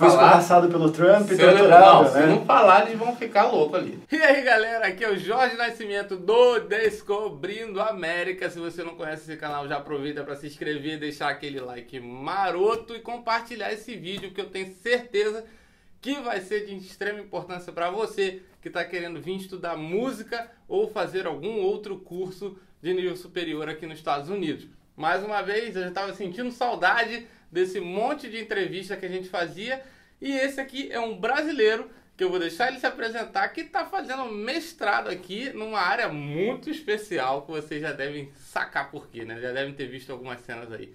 Foi escorraçado pelo Trump e torturado, torturado, né? Se não falar, eles vão ficar loucos ali. E aí, galera, aqui é o Jorge Nascimento do Descobrindo América. Se você não conhece esse canal, já aproveita para se inscrever, deixar aquele like maroto e compartilhar esse vídeo, que eu tenho certeza que vai ser de extrema importância para você que está querendo vir estudar música ou fazer algum outro curso de nível superior aqui nos Estados Unidos. Mais uma vez, eu já estava sentindo saudade desse monte de entrevista que a gente fazia, e esse aqui é um brasileiro que eu vou deixar ele se apresentar, que está fazendo mestrado aqui numa área muito especial, que vocês já devem sacar por quê, né? Já devem ter visto algumas cenas aí.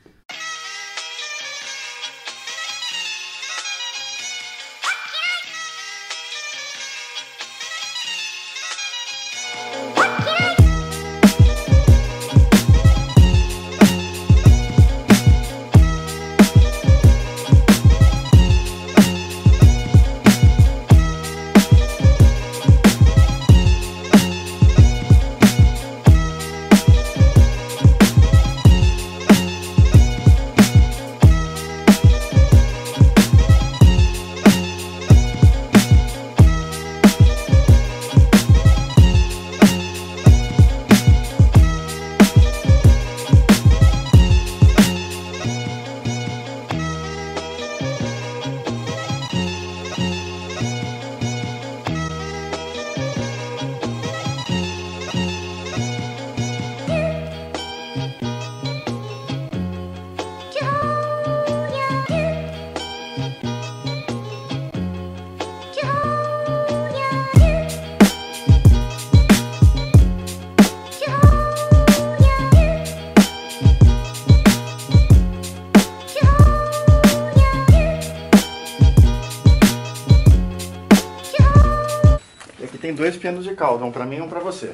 Tem dois pianos de cauda, um pra mim e um pra você.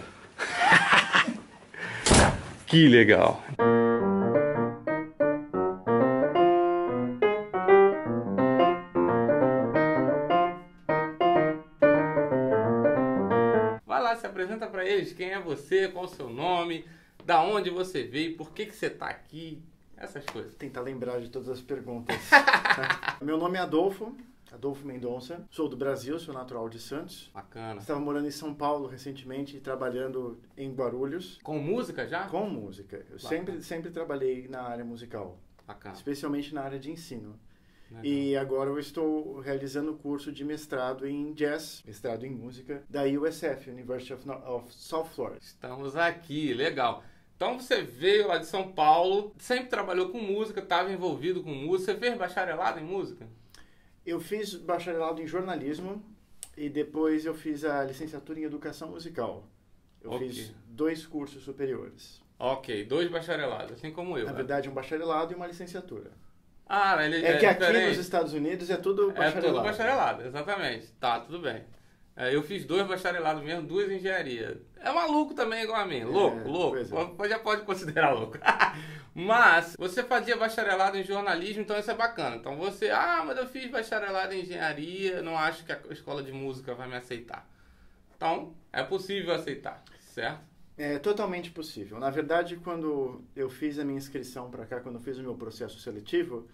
Que legal! Vai lá, se apresenta pra eles. Quem é você? Qual o seu nome? Da onde você veio? Por que você tá aqui? Essas coisas. Tentar lembrar de todas as perguntas. Meu nome é Adolfo Mendonça, sou do Brasil, sou natural de Santos. Bacana. Estava morando em São Paulo recentemente e trabalhando em Guarulhos. Com música já? Com música. Eu sempre trabalhei na área musical. Bacana. Especialmente na área de ensino. Legal. E agora eu estou realizando o curso de mestrado em jazz, mestrado em música, da USF, University of South Florida. Estamos aqui, legal. Então você veio lá de São Paulo, sempre trabalhou com música, estava envolvido com música. Você fez bacharelado em música? Eu fiz bacharelado em jornalismo e depois eu fiz a licenciatura em educação musical. Eu fiz 2 cursos superiores. Ok, 2 bacharelados, assim como eu. Na verdade, um bacharelado e uma licenciatura. Ah, ele é que aqui nos Estados Unidos é tudo bacharelado. É tudo bacharelado, exatamente. Tá, tudo bem. Eu fiz 2 bacharelados mesmo, 2 engenharia. É maluco também igual a mim. Louco. Já pode considerar louco. Mas você fazia bacharelado em jornalismo, então isso é bacana. Então você, mas eu fiz bacharelado em engenharia, não acho que a escola de música vai me aceitar. Então, é possível aceitar, certo? É totalmente possível. Na verdade, quando eu fiz a minha inscrição para cá, quando eu fiz o meu processo seletivo,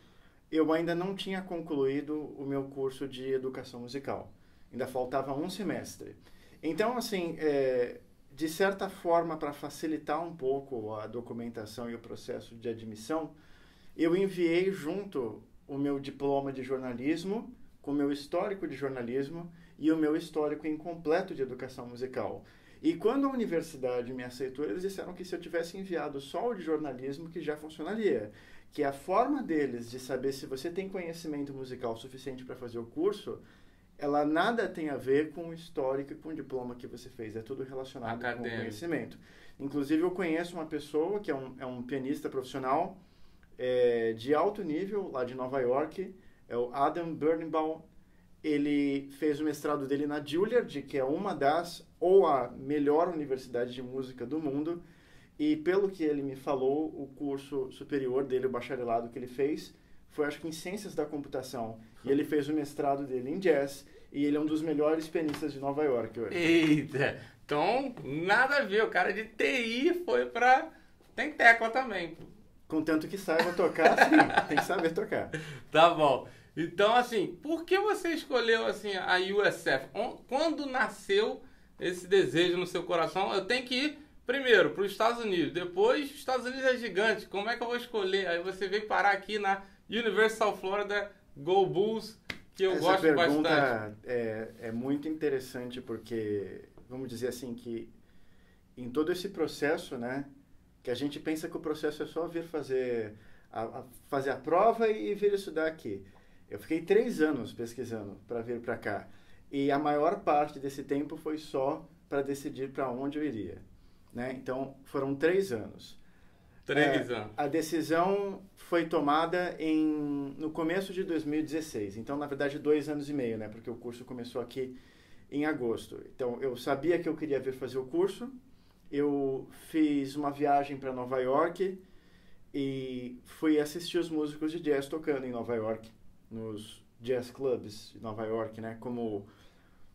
eu ainda não tinha concluído o meu curso de educação musical. Ainda faltava 1 semestre. Então, assim, de certa forma, para facilitar um pouco a documentação e o processo de admissão, eu enviei junto o meu diploma de jornalismo, com o meu histórico de jornalismo e o meu histórico incompleto de educação musical. E quando a universidade me aceitou, eles disseram que se eu tivesse enviado só o de jornalismo, que já funcionaria. Que a forma deles de saber se você tem conhecimento musical suficiente para fazer o curso, ela nada tem a ver com o histórico e com o diploma que você fez. É tudo relacionado com o conhecimento. Inclusive, eu conheço uma pessoa que é um pianista profissional de alto nível, lá de Nova York, é o Adam Birnbaum. Ele fez o mestrado dele na Juilliard, que é uma das, ou a melhor universidade de música do mundo. E pelo que ele me falou, o curso superior dele, o bacharelado que ele fez, foi acho que em Ciências da Computação. E ele fez o mestrado dele em Jazz. E ele é um dos melhores pianistas de Nova York hoje. Eita! Então, nada a ver. O cara de TI foi pra... Tem tecla também. Contanto que saiba tocar, sim. Tem que saber tocar. Tá bom. Então, assim, por que você escolheu assim, a USF? Quando nasceu esse desejo no seu coração? Eu tenho que ir primeiro para os Estados Unidos, depois os Estados Unidos é gigante, como é que eu vou escolher? Aí você veio parar aqui na Universal Florida, Go Bulls, que eu gosto bastante. Essa pergunta é muito interessante porque, vamos dizer assim, que em todo esse processo, né, que a gente pensa que o processo é só vir fazer a prova e vir estudar aqui. Eu fiquei 3 anos pesquisando para vir para cá. E a maior parte desse tempo foi só para decidir para onde eu iria. Né? Então, foram 3 anos. 3 anos. A decisão foi tomada no começo de 2016. Então, na verdade, 2 anos e meio, né? Porque o curso começou aqui em agosto. Então, eu sabia que eu queria vir fazer o curso. Eu fiz uma viagem para Nova York e fui assistir os músicos de jazz tocando em Nova York, nos jazz clubs de Nova York, né? Como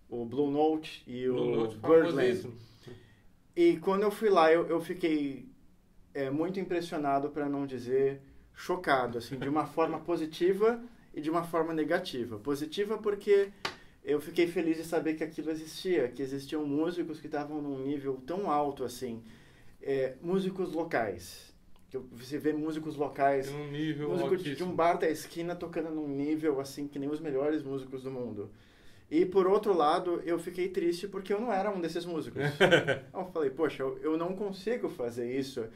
o Blue Note e o Birdland. E quando eu fui lá, eu fiquei muito impressionado, para não dizer chocado, assim, de uma forma positiva e de uma forma negativa. Positiva porque eu fiquei feliz de saber que aquilo existia, que existiam músicos que estavam num nível tão alto, assim, músicos locais. Você vê músicos locais, um nível músicos de um bar da esquina tocando num nível, assim, que nem os melhores músicos do mundo. E, por outro lado, eu fiquei triste porque eu não era um desses músicos. Eu falei, poxa, eu não consigo fazer isso,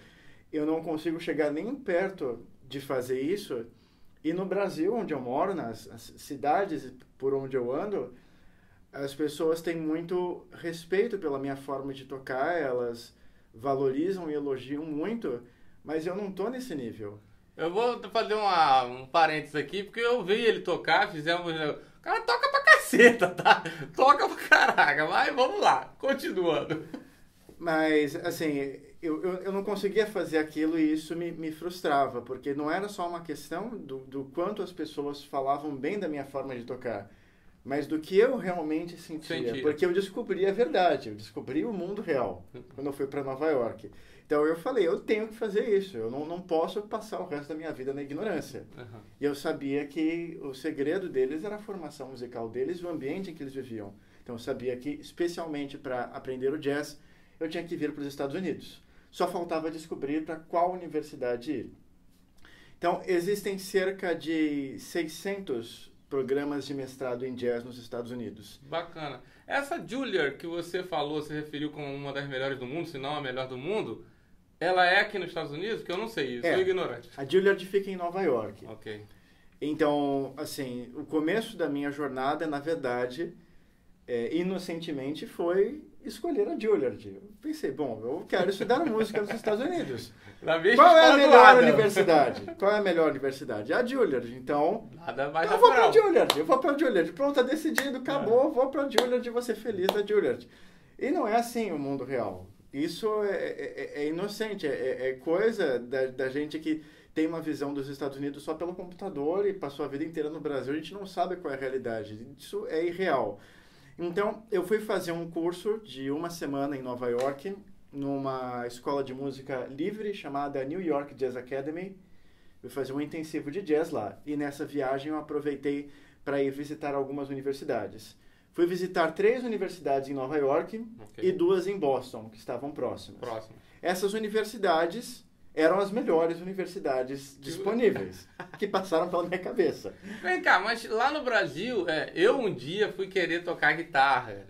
eu não consigo chegar nem perto de fazer isso. E no Brasil, onde eu moro, nas cidades por onde eu ando, as pessoas têm muito respeito pela minha forma de tocar, elas valorizam e elogiam muito, mas eu não tô nesse nível. Eu vou fazer um parênteses aqui, porque eu vi ele tocar, fizemos... O cara toca pra caceta, tá? Toca pra caraca, mas vamos lá, continuando. Mas, assim, eu não conseguia fazer aquilo e isso me frustrava, porque não era só uma questão do quanto as pessoas falavam bem da minha forma de tocar, mas do que eu realmente sentia. Porque eu descobri a verdade, eu descobri o mundo real quando eu fui para Nova York. Então eu falei, eu tenho que fazer isso, eu não posso passar o resto da minha vida na ignorância. Uhum. E eu sabia que o segredo deles era a formação musical deles e o ambiente em que eles viviam. Então eu sabia que, especialmente para aprender o jazz, eu tinha que vir para os Estados Unidos. Só faltava descobrir para qual universidade ir. Então, existem cerca de 600 programas de mestrado em jazz nos Estados Unidos. Bacana. Essa Juilliard que você falou, se referiu como uma das melhores do mundo, se não a melhor do mundo, ela é aqui nos Estados Unidos? Que eu não sei, eu sou ignorante. A Juilliard fica em Nova York. Ok. Então, assim, o começo da minha jornada, na verdade, inocentemente, foi escolher a Juilliard. Eu pensei, bom, eu quero estudar música nos Estados Unidos. Qual é a melhor universidade? Qual é a melhor universidade? A Juilliard. Então, eu vou pra Juilliard. Eu vou pra Juilliard. Pronto, tá decidido, acabou. Vou pra Juilliard e vou ser feliz na Juilliard. E não é assim o mundo real. Isso é inocente. É coisa da gente que tem uma visão dos Estados Unidos só pelo computador e passou a vida inteira no Brasil. A gente não sabe qual é a realidade. Isso é irreal. Então, eu fui fazer um curso de 1 semana em Nova York, numa escola de música livre chamada New York Jazz Academy. Eu fui fazer um intensivo de jazz lá. E nessa viagem eu aproveitei para ir visitar algumas universidades. Fui visitar 3 universidades em Nova York e 2 em Boston, que estavam próximas. Essas universidades eram as melhores universidades disponíveis, que passaram pela minha cabeça. Vem cá, mas lá no Brasil, eu um dia fui querer tocar guitarra.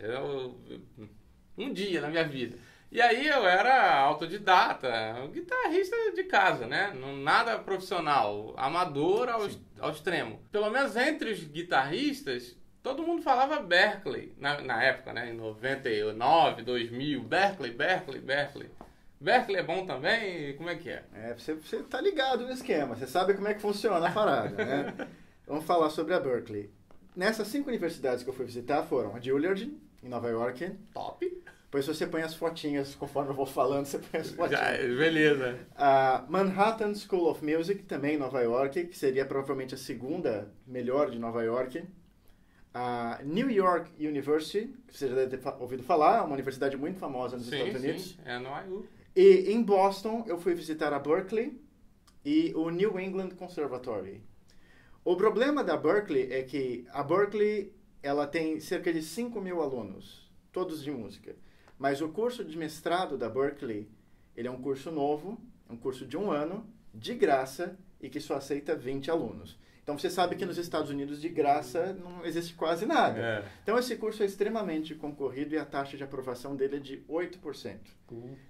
Um dia na minha vida. E aí eu era autodidata, guitarrista de casa, né? Nada profissional, amador ao extremo. Pelo menos entre os guitarristas, todo mundo falava Berklee, na época, né? Em 99, 2000, Berklee. Berklee é bom também? Como é que é? Você tá ligado no esquema, você sabe como é que funciona a parada, né? Vamos falar sobre a Berklee. Nessas 5 universidades que eu fui visitar foram a Juilliard, em Nova York. Top! Depois você põe as fotinhas, conforme eu vou falando, você põe as fotinhas. Beleza. A Manhattan School of Music, também em Nova York, que seria provavelmente a segunda melhor de Nova York. A New York University, que você já deve ter ouvido falar, é uma universidade muito famosa nos Estados Unidos. Sim, é no IU. E em Boston, eu fui visitar a Berklee e o New England Conservatory. O problema da Berklee é que a Berklee ela tem cerca de 5.000 alunos, todos de música. Mas o curso de mestrado da Berklee, ele é um curso novo, um curso de 1 ano, de graça, e que só aceita 20 alunos. Então, você sabe que nos Estados Unidos, de graça, não existe quase nada. Então, esse curso é extremamente concorrido e a taxa de aprovação dele é de 8%.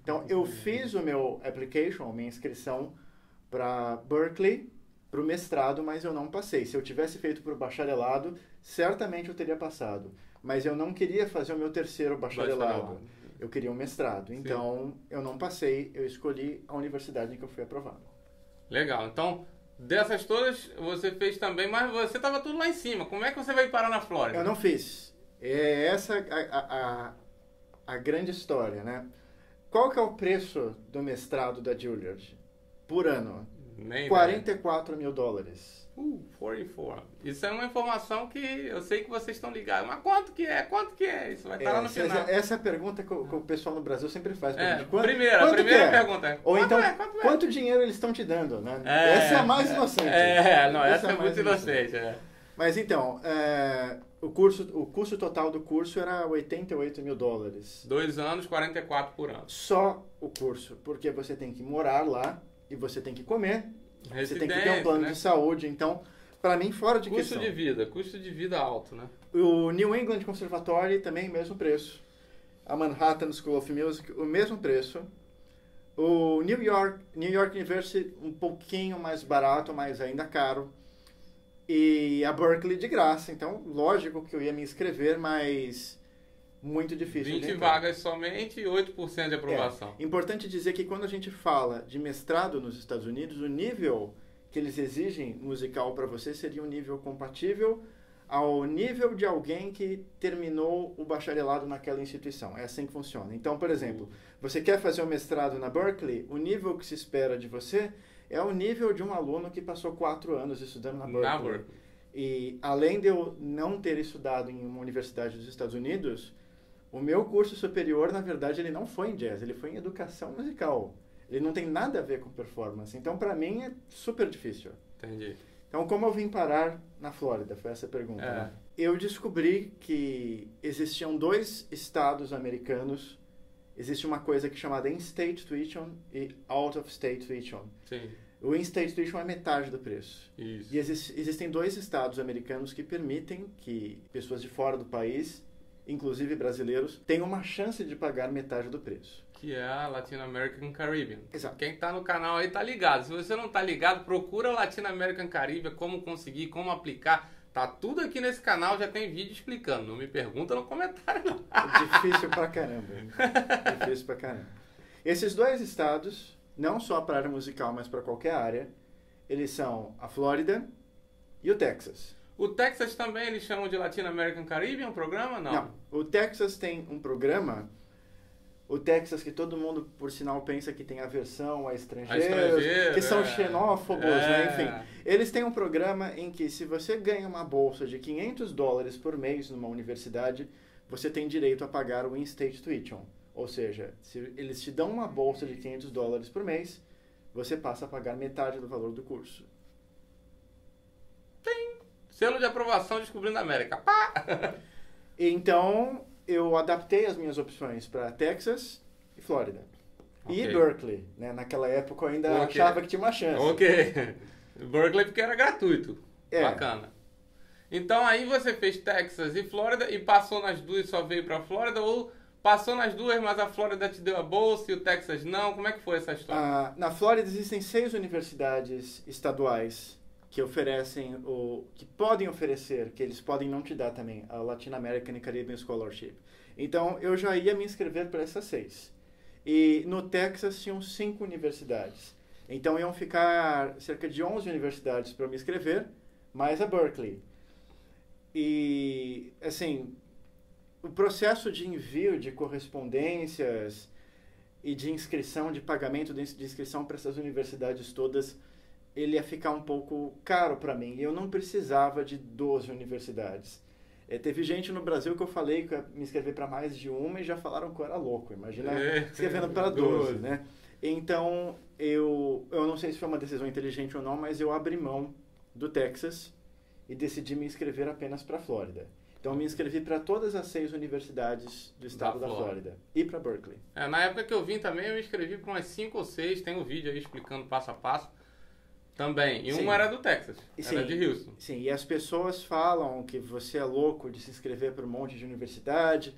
Então, eu fiz o meu application, a minha inscrição para Berklee, para o mestrado, mas eu não passei. Se eu tivesse feito para o bacharelado, certamente eu teria passado. Mas eu não queria fazer o meu terceiro bacharelado. Eu queria um mestrado. Então, eu não passei, eu escolhi a universidade em que eu fui aprovado. Legal. Então, dessas todas, você fez também, mas você estava tudo lá em cima. Como é que você veio parar na Flórida? Eu não fiz. É essa a grande história, né? Qual que é o preço do mestrado da Juilliard por ano? Nem $44 mil. 44. Isso é uma informação que eu sei que vocês estão ligados. Mas quanto que é? Quanto que é? Isso vai estar lá no final. Essa é a pergunta que o pessoal no Brasil sempre faz. A primeira pergunta é. Ou então, quanto dinheiro eles estão te dando, né? Essa é a mais inocente. Essa é muito inocente. Mas então, o custo total do curso era $88 mil. 2 anos, 44 por ano. Só o curso, porque você tem que morar lá e você tem que comer. Você tem que ter um plano, né, de saúde. Então, para mim, fora de questão. Custo de vida alto, né? O New England Conservatory também, mesmo preço. A Manhattan School of Music, o mesmo preço. O New York University, um pouquinho mais barato, mas ainda caro. E a Berklee de graça. Então, lógico que eu ia me inscrever, mas muito difícil. 20 vagas somente e 8% de aprovação. Importante dizer que quando a gente fala de mestrado nos Estados Unidos, o nível que eles exigem musical para você seria um nível compatível ao nível de alguém que terminou o bacharelado naquela instituição. É assim que funciona. Então, por exemplo, você quer fazer um mestrado na Berklee, o nível que se espera de você é o nível de um aluno que passou 4 anos estudando na Berklee. E além de eu não ter estudado em uma universidade dos Estados Unidos, o meu curso superior, na verdade, ele não foi em jazz, ele foi em educação musical. Ele não tem nada a ver com performance. Então, para mim, é super difícil. Entendi. Então, como eu vim parar na Flórida? Foi essa a pergunta. Né? Eu descobri que existiam 2 estados americanos. Existe uma coisa que é chamada in-state tuition e out-of-state tuition. Sim. O in-state tuition é metade do preço. Isso. E existem 2 estados americanos que permitem que pessoas de fora do país, inclusive brasileiros, tenham uma chance de pagar metade do preço. Que é a Latin American Caribbean. Exato. Quem está no canal aí tá ligado. Se você não está ligado, procura Latin American Caribbean, como conseguir, como aplicar. Tá tudo aqui nesse canal, já tem vídeo explicando. Não me pergunta no comentário, não. É difícil pra caramba. Difícil pra caramba. Esses 2 estados, não só para a área musical, mas para qualquer área, eles são a Flórida e o Texas. O Texas também eles chamam de Latin American Caribbean, um programa? Não. O Texas tem um programa, o Texas que todo mundo, por sinal, pensa que tem aversão a estrangeiros, que são xenófobos, né? Enfim. Eles têm um programa em que se você ganha uma bolsa de $500 por mês numa universidade, você tem direito a pagar o in-state tuition. Ou seja, se eles te dão uma bolsa de $500 por mês, você passa a pagar metade do valor do curso. Selo de aprovação Descobrindo a América. Pá! Então, eu adaptei as minhas opções para Texas e Flórida. Okay. E Berklee, né? Naquela época eu ainda achava que tinha uma chance. Berklee porque era gratuito. Bacana. Então aí você fez Texas e Flórida e passou nas 2 e só veio para Flórida, ou passou nas 2, mas a Flórida te deu a bolsa e o Texas não? Como é que foi essa história? Na Flórida existem 6 universidades estaduais que oferecem, que podem oferecer, que eles podem não te dar também, a Latin American and Caribbean Scholarship. Então, eu já ia me inscrever para essas 6. E no Texas tinham 5 universidades. Então, iam ficar cerca de 11 universidades para eu me inscrever, mais a Berklee. E, assim, o processo de envio de correspondências e de inscrição, de pagamento de inscrição para essas universidades todas, ele ia ficar um pouco caro para mim. E eu não precisava de 12 universidades. Teve gente no Brasil que eu falei que ia me inscrever para mais de uma e já falaram que eu era louco. Imagina escrevendo para 12, né? Então, eu não sei se foi uma decisão inteligente ou não, mas eu abri mão do Texas e decidi me inscrever apenas para a Flórida. Então, eu me inscrevi para todas as 6 universidades do estado da Flórida e para Berkeley. Na época que eu vim também, eu me inscrevi para umas 5 ou 6. Tem um vídeo aí explicando passo a passo também. E uma era do Texas, era de Houston. Sim, e as pessoas falam que você é louco de se inscrever para um monte de universidade,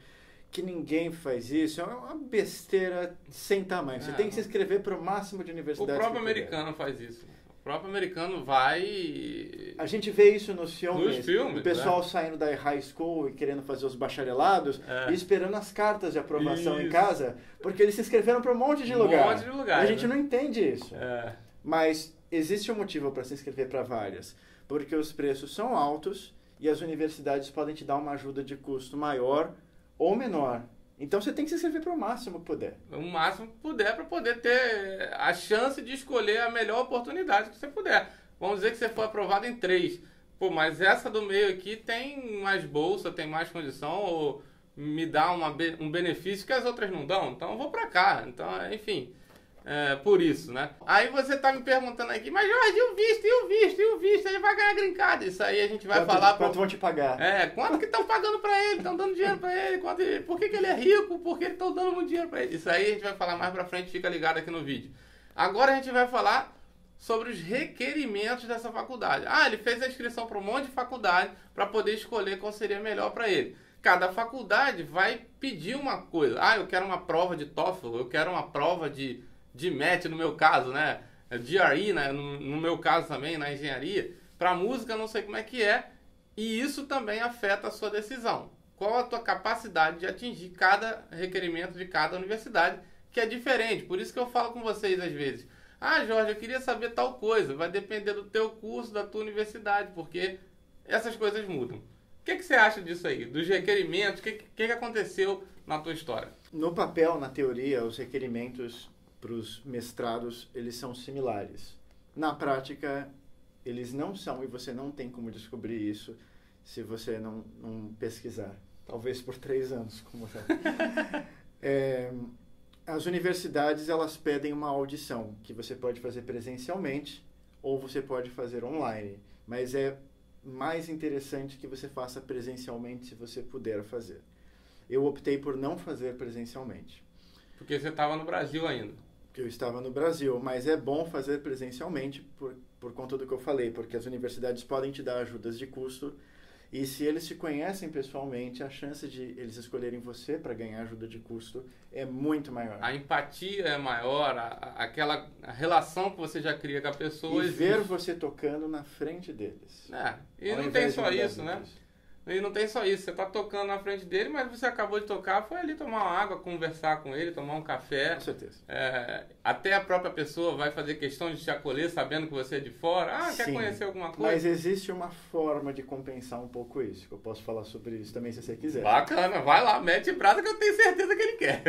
que ninguém faz isso. É uma besteira sem tamanho. Você tem que se inscrever para o máximo de universidades. O próprio americano faz isso. O próprio americano vai... A gente vê isso nos filmes. O pessoal né? saindo da high school e querendo fazer os bacharelados e esperando as cartas de aprovação em casa, porque eles se inscreveram para um monte de lugar. A gente não entende isso. Mas existe um motivo para se inscrever para várias. Porque os preços são altos e as universidades podem te dar uma ajuda de custo maior ou menor. Então você tem que se inscrever para o máximo que puder. O máximo que puder para poder ter a chance de escolher a melhor oportunidade que você puder. Vamos dizer que você foi aprovado em 3. Pô, mas essa do meio aqui tem mais bolsa, tem mais condição, ou me dá um benefício que as outras não dão. Então eu vou para cá. Então, enfim, por isso, né? Aí você tá me perguntando aqui, mas Jorge, e o visto? Ele vai ganhar green card. Isso aí a gente vai falar... Quanto vão te pagar? Quanto que estão pagando para ele? Estão dando dinheiro para ele? Por que ele é rico? Por que estão dando muito dinheiro para ele? Isso aí a gente vai falar mais para frente, fica ligado aqui no vídeo. Agora a gente vai falar sobre os requerimentos dessa faculdade. Ele fez a inscrição para um monte de faculdade para poder escolher qual seria melhor para ele. Cada faculdade vai pedir uma coisa. Eu quero uma prova de TOEFL, eu quero uma prova de MET, no meu caso, né? GRE, né? No meu caso também, na engenharia. Para música, não sei como é que é. E isso também afeta a sua decisão. Qual a tua capacidade de atingir cada requerimento de cada universidade, que é diferente. Por isso que eu falo com vocês às vezes. Jorge, eu queria saber tal coisa. Vai depender do teu curso, da tua universidade, porque essas coisas mudam. O que você acha disso aí? Dos requerimentos? O que aconteceu na tua história? No papel, na teoria, os requerimentos para os mestrados, eles são similares. Na prática, eles não são, e você não tem como descobrir isso se você não pesquisar. Talvez por 3 anos, como as universidades, elas pedem uma audição, que você pode fazer presencialmente ou você pode fazer online. Mas é mais interessante que você faça presencialmente se você puder fazer. Eu optei por não fazer presencialmente. Porque você estava no Brasil ainda. Porque eu estava no Brasil, mas é bom fazer presencialmente por conta do que eu falei, porque as universidades podem te dar ajudas de custo e se eles te conhecem pessoalmente, a chance de eles escolherem você para ganhar ajuda de custo é muito maior. A empatia é maior, aquela relação que você já cria com a pessoa. E ver você tocando na frente deles. E não tem só isso, né? E não tem só isso, você tá tocando na frente dele, mas você acabou de tocar, foi ali tomar uma água, conversar com ele, tomar um café. Com certeza. Até a própria pessoa vai fazer questão de te acolher, sabendo que você é de fora. Quer conhecer alguma coisa? Mas existe uma forma de compensar um pouco isso, que eu posso falar sobre isso também se você quiser. Bacana, vai lá, mete brasa que eu tenho certeza que ele quer.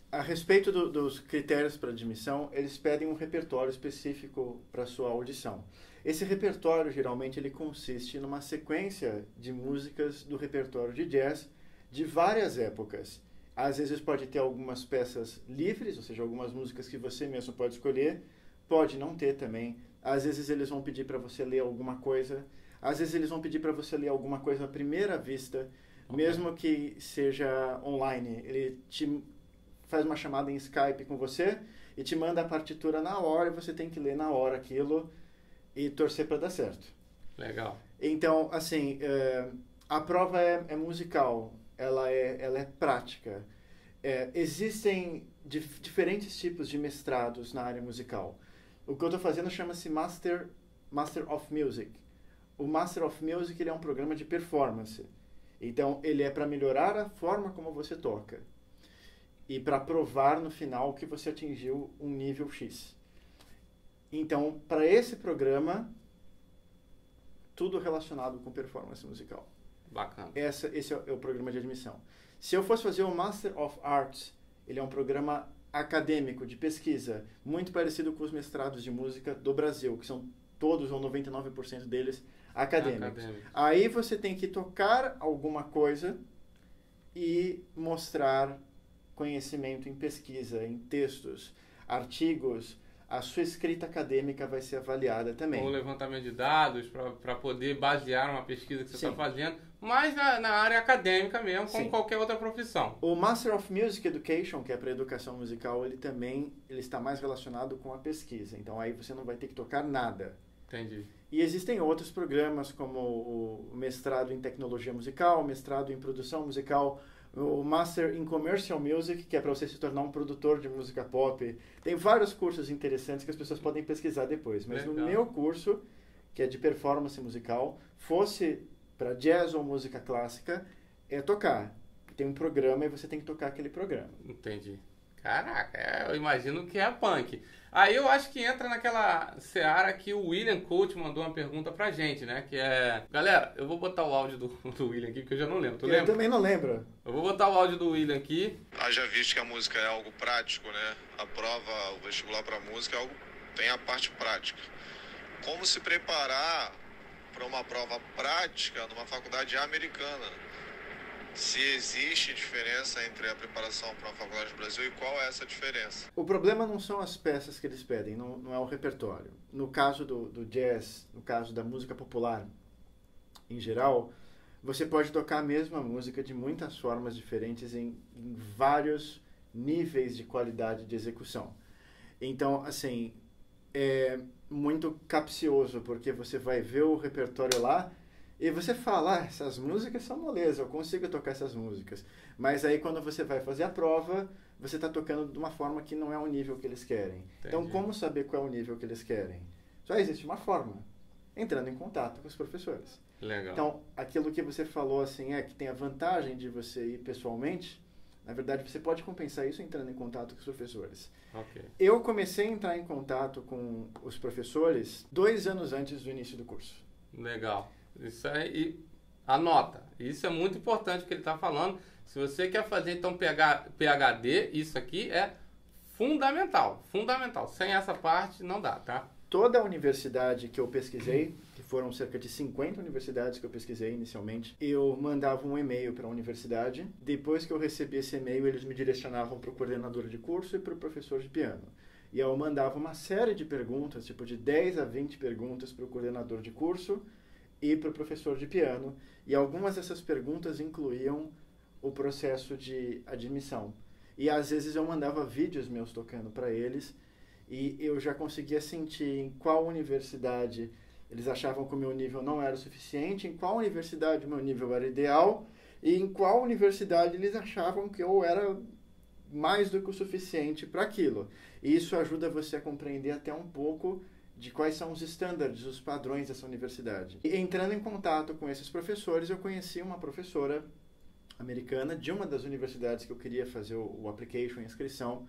A respeito dos critérios para admissão, eles pedem um repertório específico para sua audição. Esse repertório, geralmente, ele consiste numa sequência de músicas do repertório de jazz de várias épocas. Às vezes pode ter algumas peças livres, ou seja, algumas músicas que você mesmo pode escolher. Pode não ter também. Às vezes eles vão pedir para você ler alguma coisa. Às vezes eles vão pedir para você ler alguma coisa à primeira vista, mesmo que seja online. Ele te faz uma chamada em Skype com você e te manda a partitura na hora e você tem que ler na hora aquilo e torcer para dar certo. Legal. Então, assim, a prova é musical, ela é prática. Existem diferentes tipos de mestrados na área musical. O que eu estou fazendo chama-se Master of Music. O Master of Music ele é um programa de performance. Então, ele é para melhorar a forma como você toca e para provar no final que você atingiu um nível X. Então, para esse programa, tudo relacionado com performance musical. Bacana. Esse é o programa de admissão. Se eu fosse fazer o Master of Arts, ele é um programa acadêmico, de pesquisa, muito parecido com os mestrados de música do Brasil, que são todos, ou 99% deles, acadêmicos. Aí você tem que tocar alguma coisa e mostrar conhecimento em pesquisa, em textos, artigos, a sua escrita acadêmica vai ser avaliada também. Ou levantamento de dados para poder basear uma pesquisa que você está fazendo, mas na área acadêmica mesmo, como qualquer outra profissão. O Master of Music Education, que é para educação musical, ele está mais relacionado com a pesquisa. Então aí você não vai ter que tocar nada. Entendi. E existem outros programas como o mestrado em tecnologia musical, o mestrado em produção musical, o Master in Commercial Music, que é para você se tornar um produtor de música pop. Tem vários cursos interessantes que as pessoas podem pesquisar depois. Mas no meu curso, que é de performance musical, fosse para jazz ou música clássica, é tocar. Tem um programa e você tem que tocar aquele programa. Entendi. Caraca, eu imagino que é a punk. Aí eu acho que entra naquela seara que o William Coach mandou uma pergunta pra gente, né? Que é... Galera, eu vou botar o áudio do William aqui, porque eu já não lembro. Tu lembra? Eu também não lembro. Eu vou botar o áudio do William aqui. Já visto que a música é algo prático, né? A prova, o vestibular pra música tem a parte prática. Como se preparar para uma prova prática numa faculdade americana? Se existe diferença entre a preparação para uma faculdade do Brasil e qual é essa diferença? O problema não são as peças que eles pedem, não é o repertório. No caso do jazz, no caso da música popular em geral, você pode tocar a mesma música de muitas formas diferentes em vários níveis de qualidade de execução. Então, assim, é muito capcioso, porque você vai ver o repertório lá e você fala, essas músicas são moleza, eu consigo tocar essas músicas. Mas aí quando você vai fazer a prova, você está tocando de uma forma que não é o nível que eles querem. Entendi. Então, como saber qual é o nível que eles querem? Só existe uma forma, entrando em contato com os professores. Legal. Então, aquilo que você falou assim, que tem a vantagem de você ir pessoalmente, na verdade, você pode compensar isso entrando em contato com os professores. Okay. Eu comecei a entrar em contato com os professores 2 anos antes do início do curso. Legal. Isso aí, anota. Isso é muito importante o que ele está falando. Se você quer fazer, então, PhD, isso aqui é fundamental. Fundamental. Sem essa parte, não dá, tá? Toda a universidade que eu pesquisei, que foram cerca de 50 universidades que eu pesquisei inicialmente, eu mandava um e-mail para a universidade. Depois que eu recebi esse e-mail, eles me direcionavam para o coordenador de curso e para o professor de piano. E eu mandava uma série de perguntas, tipo de 10 a 20 perguntas para o coordenador de curso e para o professor de piano. E algumas dessas perguntas incluíam o processo de admissão. E às vezes eu mandava vídeos meus tocando para eles, e eu já conseguia sentir em qual universidade eles achavam que o meu nível não era o suficiente, em qual universidade o meu nível era ideal, e em qual universidade eles achavam que eu era mais do que o suficiente para aquilo. E isso ajuda você a compreender até um pouco de quais são os estándares, os padrões dessa universidade. E entrando em contato com esses professores, eu conheci uma professora americana de uma das universidades que eu queria fazer o application, a inscrição,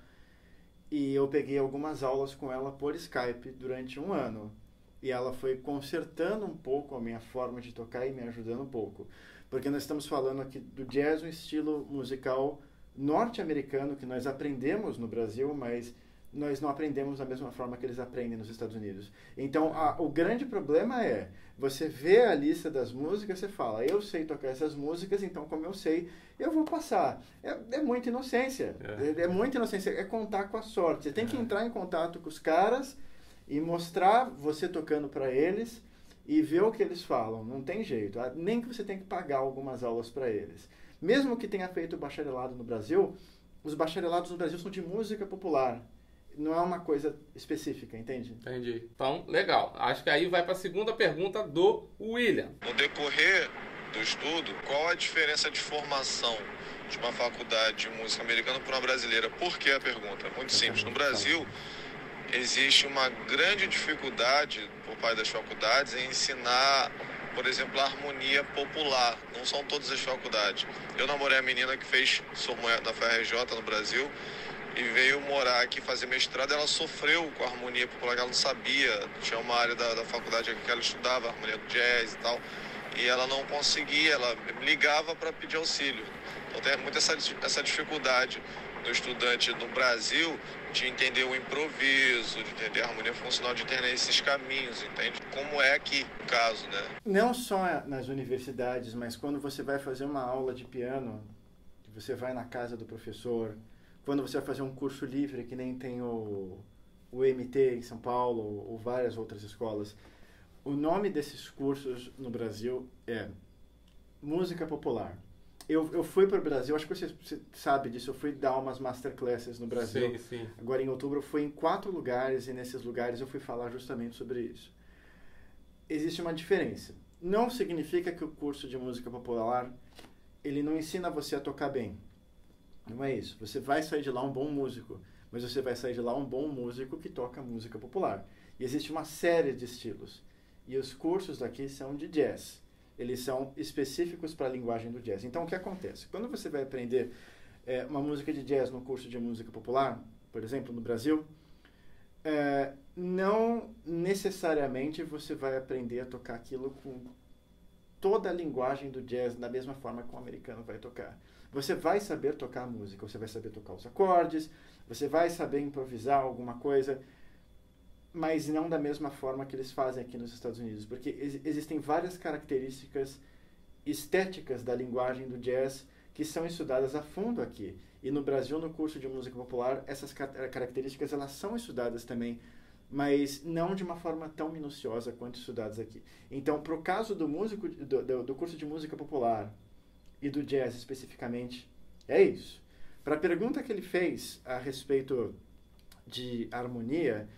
e eu peguei algumas aulas com ela por Skype durante 1 ano. E ela foi consertando um pouco a minha forma de tocar e me ajudando um pouco. Porque nós estamos falando aqui do jazz, um estilo musical norte-americano que nós aprendemos no Brasil, mas nós não aprendemos da mesma forma que eles aprendem nos Estados Unidos. Então, o grande problema é, você vê a lista das músicas, você fala, eu sei tocar essas músicas, então como eu sei, eu vou passar. É muita inocência. É muita inocência. É contar com a sorte. Você tem que entrar em contato com os caras e mostrar você tocando para eles e ver o que eles falam. Não tem jeito. Nem que você tenha que pagar algumas aulas para eles. Mesmo que tenha feito bacharelado no Brasil, os bacharelados no Brasil são de música popular. Não é uma coisa específica, entende? Entendi. Então, legal. Acho que aí vai para a segunda pergunta do William. No decorrer do estudo, qual a diferença de formação de uma faculdade de música americana para uma brasileira? Por que a pergunta? Muito simples. No Brasil, existe uma grande dificuldade por parte das faculdades em ensinar, por exemplo, a harmonia popular. Não são todas as faculdades. Eu namorei a menina que formou da FRJ no Brasil e veio morar aqui fazer mestrado. Ela sofreu com a harmonia popular, ela não sabia. Tinha uma área da faculdade que ela estudava, a harmonia do jazz e tal, e ela não conseguia, ela ligava para pedir auxílio. Então tem muito essa dificuldade do estudante no Brasil de entender o improviso, de entender a harmonia funcional, de entender esses caminhos, entende? Como é aqui o caso, né? Não só nas universidades, mas quando você vai fazer uma aula de piano, você vai na casa do professor, quando você vai fazer um curso livre que nem tem o o MT em São Paulo ou várias outras escolas, o nome desses cursos no Brasil é Música Popular. Eu fui para o Brasil, acho que você sabe disso, eu fui dar umas masterclasses no Brasil. Sim, sim. Agora em outubro eu fui em 4 lugares e nesses lugares eu fui falar justamente sobre isso. Existe uma diferença. Não significa que o curso de música popular, ele não ensina você a tocar bem. Não é isso. Você vai sair de lá um bom músico, mas você vai sair de lá um bom músico que toca música popular. E existe uma série de estilos. E os cursos daqui são de jazz. Eles são específicos para a linguagem do jazz. Então, o que acontece? Quando você vai aprender uma música de jazz no curso de música popular, por exemplo, no Brasil, não necessariamente você vai aprender a tocar aquilo com toda a linguagem do jazz da mesma forma que um americano vai tocar. Você vai saber tocar a música, você vai saber tocar os acordes, você vai saber improvisar alguma coisa, mas não da mesma forma que eles fazem aqui nos Estados Unidos, porque existem várias características estéticas da linguagem do jazz que são estudadas a fundo aqui. E no Brasil, no curso de música popular, essas características elas são estudadas também, mas não de uma forma tão minuciosa quanto estudadas aqui. Então, para o caso do músico do curso de música popular e do jazz especificamente, é isso. Para a pergunta que ele fez a respeito de harmonia,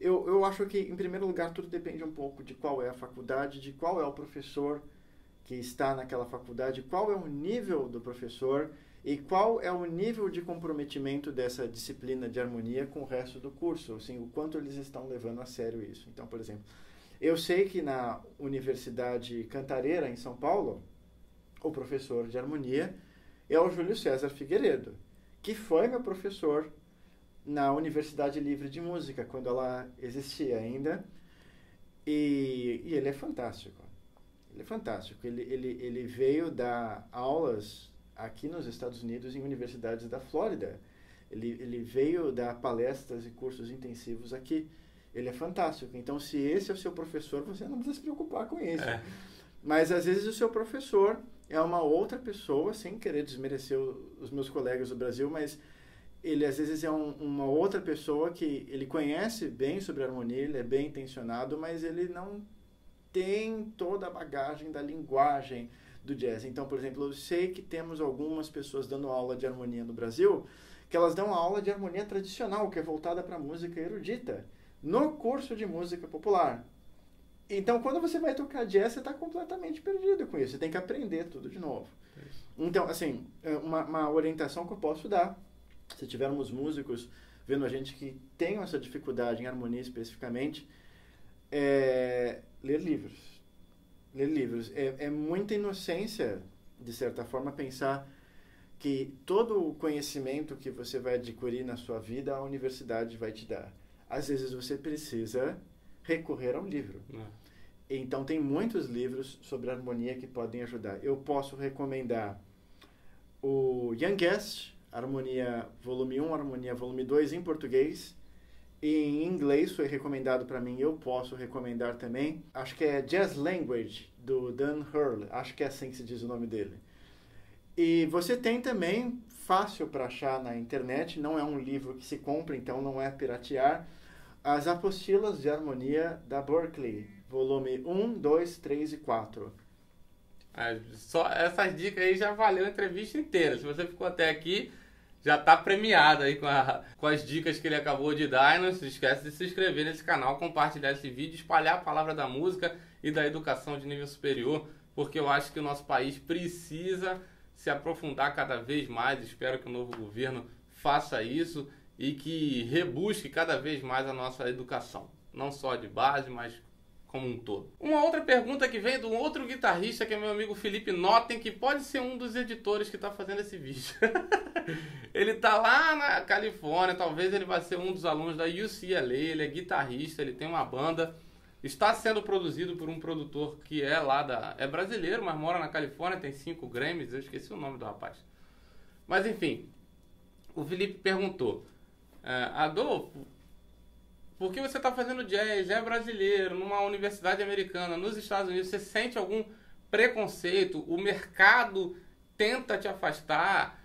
eu acho que, em primeiro lugar, tudo depende um pouco de qual é a faculdade, de qual é o professor que está naquela faculdade, qual é o nível do professor e qual é o nível de comprometimento dessa disciplina de harmonia com o resto do curso, assim, o quanto eles estão levando a sério isso. Então, por exemplo, eu sei que na Universidade Cantareira, em São Paulo, o professor de harmonia é o Júlio César Figueiredo, que foi meu professor na Universidade Livre de Música, quando ela existia ainda, e ele é fantástico. Ele é fantástico. Ele veio dar aulas aqui nos Estados Unidos em universidades da Flórida. Ele veio dar palestras e cursos intensivos aqui. Ele é fantástico. Então, se esse é o seu professor, você não precisa se preocupar com isso. Mas, às vezes, o seu professor é uma outra pessoa, sem querer desmerecer os meus colegas do Brasil, mas ele, às vezes, é uma outra pessoa que ele conhece bem sobre harmonia, ele é bem intencionado, mas ele não tem toda a bagagem da linguagem do jazz. Então, por exemplo, eu sei que temos algumas pessoas dando aula de harmonia no Brasil, que elas dão aula de harmonia tradicional, que é voltada para a música erudita, no curso de música popular. Então, quando você vai tocar jazz, você está completamente perdido com isso. Você tem que aprender tudo de novo. Então, assim, uma orientação que eu posso dar, se tivermos músicos vendo a gente que tem essa dificuldade em harmonia especificamente, é ler livros. Ler livros. É muita inocência, de certa forma, pensar que todo o conhecimento que você vai adquirir na sua vida, a universidade vai te dar. Às vezes você precisa recorrer a um livro. Então, tem muitos livros sobre harmonia que podem ajudar. Eu posso recomendar o Young Guest, Harmonia Volume 1, Harmonia Volume 2 em português. E em inglês foi recomendado para mim, eu posso recomendar também. Acho que é Jazz Language, do Dan Hurley. Acho que é assim que se diz o nome dele. E você tem também, fácil para achar na internet, não é um livro que se compra, então não é piratear, as apostilas de harmonia da Berklee, volume 1, 2, 3 e 4. Só essas dicas aí já valeu a entrevista inteira. Se você ficou até aqui, já está premiado aí com as dicas que ele acabou de dar. E não se esquece de se inscrever nesse canal, compartilhar esse vídeo, espalhar a palavra da música e da educação de nível superior, porque eu acho que o nosso país precisa se aprofundar cada vez mais. Espero que o novo governo faça isso e que rebusque cada vez mais a nossa educação, não só de base, mas como um todo. Uma outra pergunta que vem de um outro guitarrista, que é meu amigo Felipe Noten, que pode ser um dos editores que está fazendo esse vídeo. Ele está lá na Califórnia, talvez ele vai ser um dos alunos da UCLA, ele é guitarrista, ele tem uma banda, está sendo produzido por um produtor que é lá é brasileiro, mas mora na Califórnia, tem 5 Grammys, eu esqueci o nome do rapaz. Mas enfim, o Felipe perguntou, Adolfo, por que você está fazendo jazz? É brasileiro, numa universidade americana, nos Estados Unidos, você sente algum preconceito? O mercado tenta te afastar?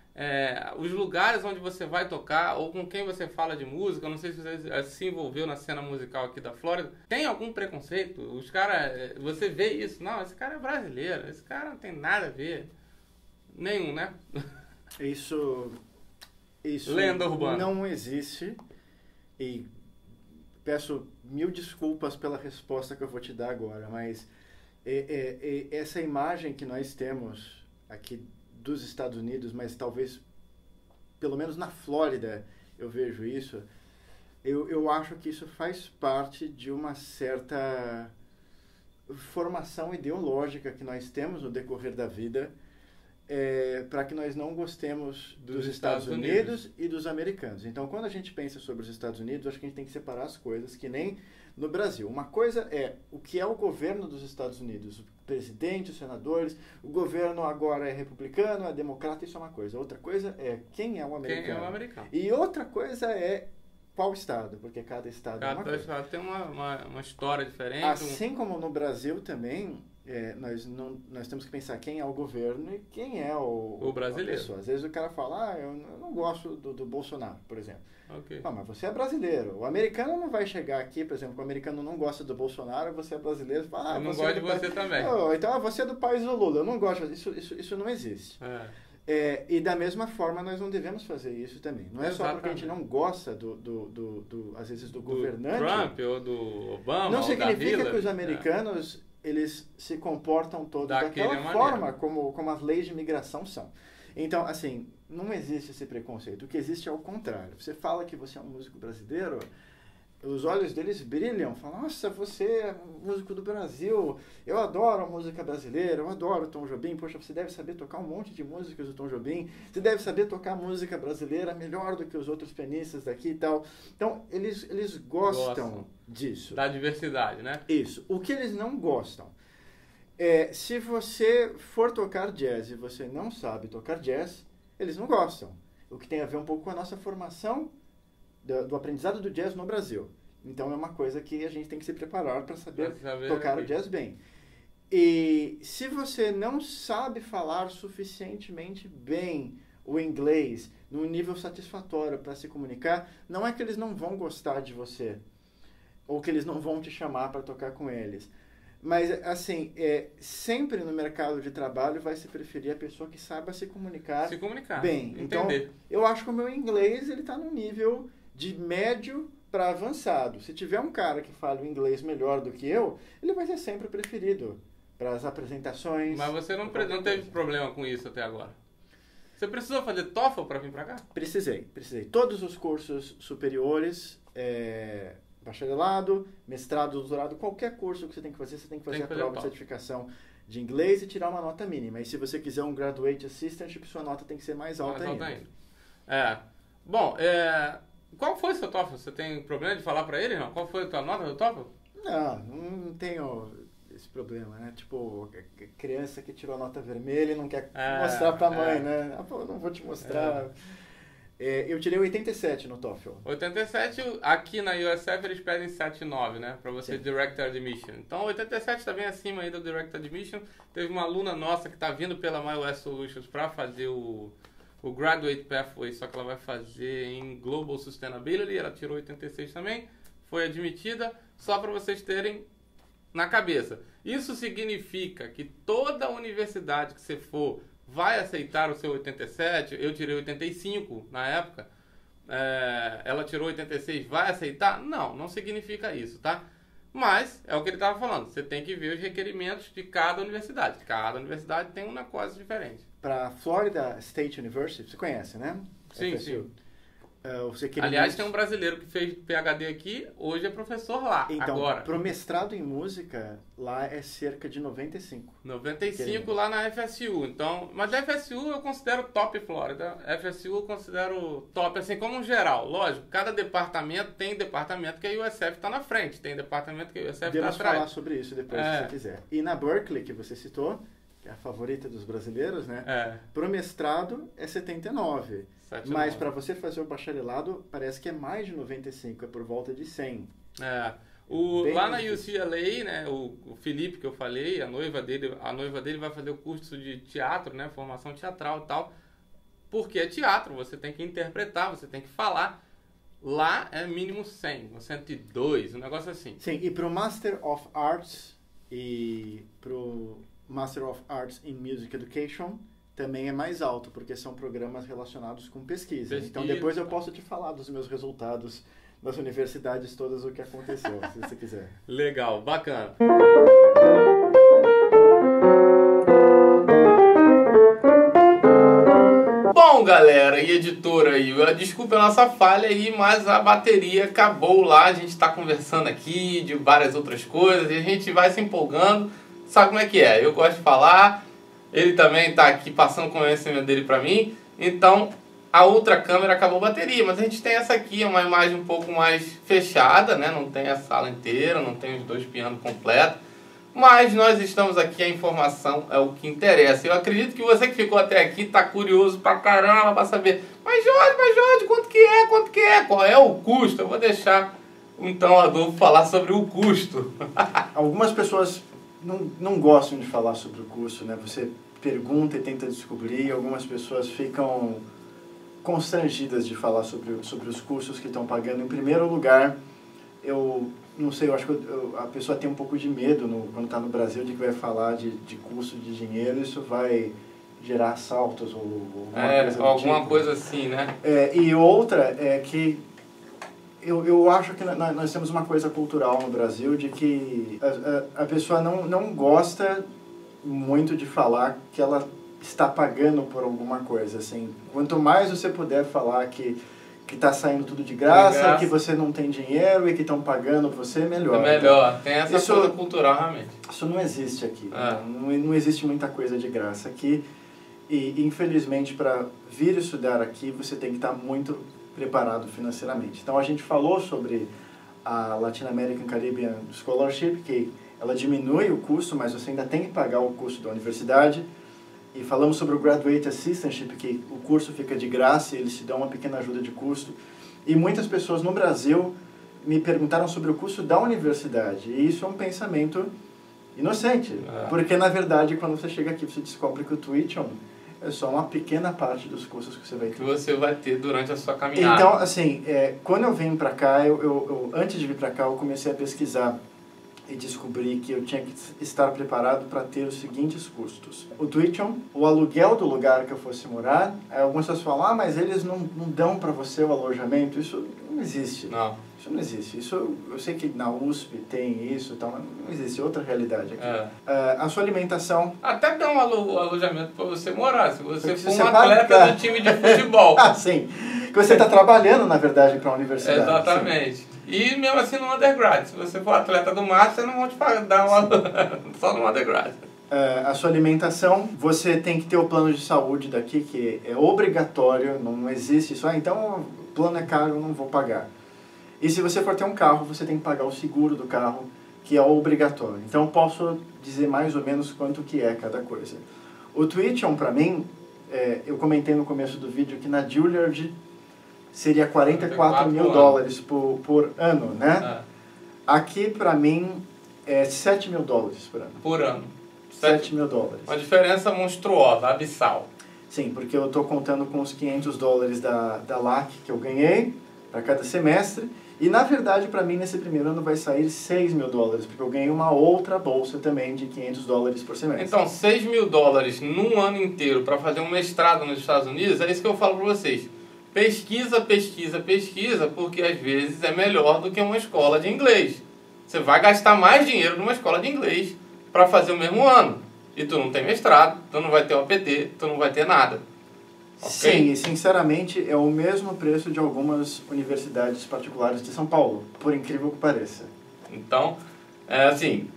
os lugares onde você vai tocar ou com quem você fala de música. Eu não sei se você se envolveu na cena musical aqui da Flórida. Tem algum preconceito? Os caras, você vê isso? Não, esse cara é brasileiro, esse cara não tem nada a ver. Nenhum, né? Isso Lenda urbana. Não existe. E peço mil desculpas pela resposta que eu vou te dar agora, mas essa imagem que nós temos aqui dos Estados Unidos, mas talvez, pelo menos na Flórida, eu vejo isso, eu acho que isso faz parte de uma certa formação ideológica que nós temos no decorrer da vida, para que nós não gostemos dos Estados Unidos e dos americanos. Então, quando a gente pensa sobre os Estados Unidos, acho que a gente tem que separar as coisas, que nem no Brasil. Uma coisa é o que é o governo dos Estados Unidos, o presidente, os senadores, o governo agora é republicano, é democrata, isso é uma coisa. Outra coisa é quem é o americano. Quem é o americano. E outra coisa é qual estado, porque cada estado é uma coisa. Cada estado tem uma história diferente. Assim como no Brasil também, nós temos que pensar quem é o governo e quem é o brasileiro. A pessoa. Às vezes o cara fala, eu não gosto do Bolsonaro, por exemplo. Okay. Mas você é brasileiro. O americano não vai chegar aqui, por exemplo, o americano não gosta do Bolsonaro, você é brasileiro, fala, eu não gosto de você também. Então, você é do país do Lula, eu não gosto. Isso não existe. E da mesma forma, nós não devemos fazer isso também. Não é só porque a gente não gosta, às vezes, do governante. Trump ou do Obama. Não ou significa que os americanos eles se comportam todos daquela forma como as leis de imigração são. Então, assim, não existe esse preconceito. O que existe é o contrário. Você fala que você é um músico brasileiro, os olhos deles brilham, falam, nossa, você é um músico do Brasil, eu adoro a música brasileira, eu adoro o Tom Jobim, poxa, você deve saber tocar um monte de músicas do Tom Jobim, você deve saber tocar música brasileira melhor do que os outros pianistas daqui e tal. Então, eles gostam disso. Da diversidade, né? Isso. O que eles não gostam se você for tocar jazz e você não sabe tocar jazz, eles não gostam. O que tem a ver um pouco com a nossa formação do aprendizado do jazz no Brasil. Então é uma coisa que a gente tem que se preparar para saber tocar o jazz bem. E se você não sabe falar suficientemente bem o inglês num nível satisfatório para se comunicar, não é que eles não vão gostar de você ou que eles não vão te chamar para tocar com eles. Mas, assim, sempre no mercado de trabalho vai se preferir a pessoa que saiba se comunicar bem. Entender. Então, eu acho que o meu inglês está num nível de médio para avançado. Se tiver um cara que fala o inglês melhor do que eu, ele vai ser sempre o preferido para as apresentações. Mas você não teve problema com isso até agora? Você precisou fazer TOEFL para vir para cá? Precisei. Todos os cursos superiores, bacharelado, mestrado, doutorado, qualquer curso que você tem que fazer a prova de certificação de inglês e tirar uma nota mínima. E se você quiser um Graduate Assistant, sua nota tem que ser mais alta ainda. Bom, qual foi o seu TOEFL? Você tem problema de falar para ele, não? Qual foi a tua nota do TOEFL? Não tenho esse problema, né? Tipo, criança que tirou a nota vermelha e não quer mostrar pra mãe, né? Não vou te mostrar. Eu tirei 87 no TOEFL. 87, aqui na USF eles pedem 7,9, né? Pra você Direct Admission. Então 87 está bem acima aí do Direct Admission. Teve uma aluna nossa que está vindo pela MyOS Solutions para fazer o Graduate Pathway, só que ela vai fazer em Global Sustainability. Ela tirou 86 também, foi admitida. Só para vocês terem na cabeça. Isso significa que toda universidade que você for vai aceitar o seu 87, eu tirei 85 na época, ela tirou 86, vai aceitar? Não significa isso, tá? Mas, é o que ele estava falando, você tem que ver os requerimentos de cada universidade. Cada universidade tem uma coisa diferente. Para Florida State University, você conhece, né? Sim. Aliás, tem um brasileiro que fez PhD aqui, hoje é professor lá, então, agora. Pro mestrado em música, lá é cerca de 95. 95 lá na FSU, então... Mas a FSU eu considero top Flórida. FSU eu considero top, assim, como um geral. Lógico, cada departamento tem departamento que a USF está na frente, tem departamento que a USF está atrás. Podemos falar sobre isso depois, se você quiser. E na Berkeley, que você citou, que é a favorita dos brasileiros, né? Pro mestrado é 79. Mas para você fazer o bacharelado, parece que é mais de 95, é por volta de 100. Lá na UCLA, né, o Felipe que eu falei, a noiva dele vai fazer o curso de teatro, né, formação teatral e tal. porque é teatro, você tem que interpretar, você tem que falar. Lá é mínimo 100, 102, um negócio assim. Sim, e pro Master of Arts e pro Master of Arts in Music Education também é mais alto, porque são programas relacionados com pesquisa. Então depois eu posso te falar dos meus resultados das universidades todas, o que aconteceu, se você quiser. Legal, bacana. Bom, galera e editora aí, desculpa a nossa falha aí, mas a bateria acabou lá, a gente tá conversando aqui de várias outras coisas e a gente vai se empolgando, sabe como é que é? Eu gosto de falar, ele também tá aqui passando o conhecimento dele pra mim, então a outra câmera acabou a bateria, mas a gente tem essa aqui, é uma imagem um pouco mais fechada, né? Não tem a sala inteira, não tem os dois pianos completos. Mas nós estamos aqui, a informação é o que interessa. Eu acredito que você que ficou até aqui está curioso pra caramba para saber. Mas Jorge, quanto que é? Qual é o custo? Eu vou deixar então o Adolfo falar sobre o custo. Algumas pessoas não gostam de falar sobre o custo, né? Você pergunta e tenta descobrir, algumas pessoas ficam constrangidas de falar sobre os custos que estão pagando. Em primeiro lugar, eu não sei, eu acho que a pessoa tem um pouco de medo quando está no Brasil de que vai falar de custo de dinheiro, isso vai gerar assaltos ou alguma coisa assim, né? E outra é que eu acho que nós temos uma coisa cultural no Brasil de que a pessoa não gosta muito de falar que ela está pagando por alguma coisa, assim. Quanto mais você puder falar que está saindo tudo de graça, que você não tem dinheiro e que estão pagando você, melhor. É melhor, tem essa coisa cultural realmente. Isso não existe aqui, não existe muita coisa de graça aqui e infelizmente para vir estudar aqui você tem que estar muito preparado financeiramente. Então a gente falou sobre a Latin American Caribbean Scholarship, que ela diminui o custo, mas você ainda tem que pagar o custo da universidade. E falamos sobre o Graduate Assistantship, que o curso fica de graça e eles te dão uma pequena ajuda de custo. E muitas pessoas no Brasil me perguntaram sobre o custo da universidade. E isso é um pensamento inocente. Porque, na verdade, quando você chega aqui, você descobre que o tuition é só uma pequena parte dos custos que você vai ter. Que você vai ter durante a sua caminhada. Então, assim, quando eu vim para cá, antes de vir para cá, eu comecei a pesquisar e descobri que eu tinha que estar preparado para ter os seguintes custos. O tuition, o aluguel do lugar que eu fosse morar. Algumas pessoas falam, mas eles não dão para você o alojamento. Isso não existe. Não. Isso não existe. Isso, eu sei que na USP tem isso, mas não existe. Outra realidade aqui. A sua alimentação. Até dá um alojamento para você morar, se você for um atleta do time de futebol. Sim. Que você está trabalhando, na verdade, para a universidade. Exatamente. Sim. E mesmo assim no undergrad, se você for atleta do Master, não vão te dar uma só no undergrad. A sua alimentação, você tem que ter o plano de saúde daqui, que é obrigatório, não existe isso. Então o plano é caro, eu não vou pagar. E se você for ter um carro, você tem que pagar o seguro do carro, que é obrigatório. Então eu posso dizer mais ou menos quanto que é cada coisa. O tuition, para mim, eu comentei no começo do vídeo que na Juilliard seria 44 mil dólares por ano, né? Aqui, para mim, é 7 mil dólares por ano. Por ano. 7 mil dólares. Uma diferença monstruosa, abissal. Sim, porque eu estou contando com os 500 dólares da LAC que eu ganhei para cada semestre. E, na verdade, para mim, nesse primeiro ano vai sair 6 mil dólares, porque eu ganhei uma outra bolsa também de 500 dólares por semestre. Então, 6 mil dólares num ano inteiro para fazer um mestrado nos Estados Unidos, é isso que eu falo para vocês. Pesquisa, porque às vezes é melhor do que uma escola de inglês. Você vai gastar mais dinheiro numa escola de inglês para fazer o mesmo ano. E tu não tem mestrado, tu não vai ter OPT, tu não vai ter nada. Okay? Sim, e sinceramente é o mesmo preço de algumas universidades particulares de São Paulo, por incrível que pareça. Então, assim,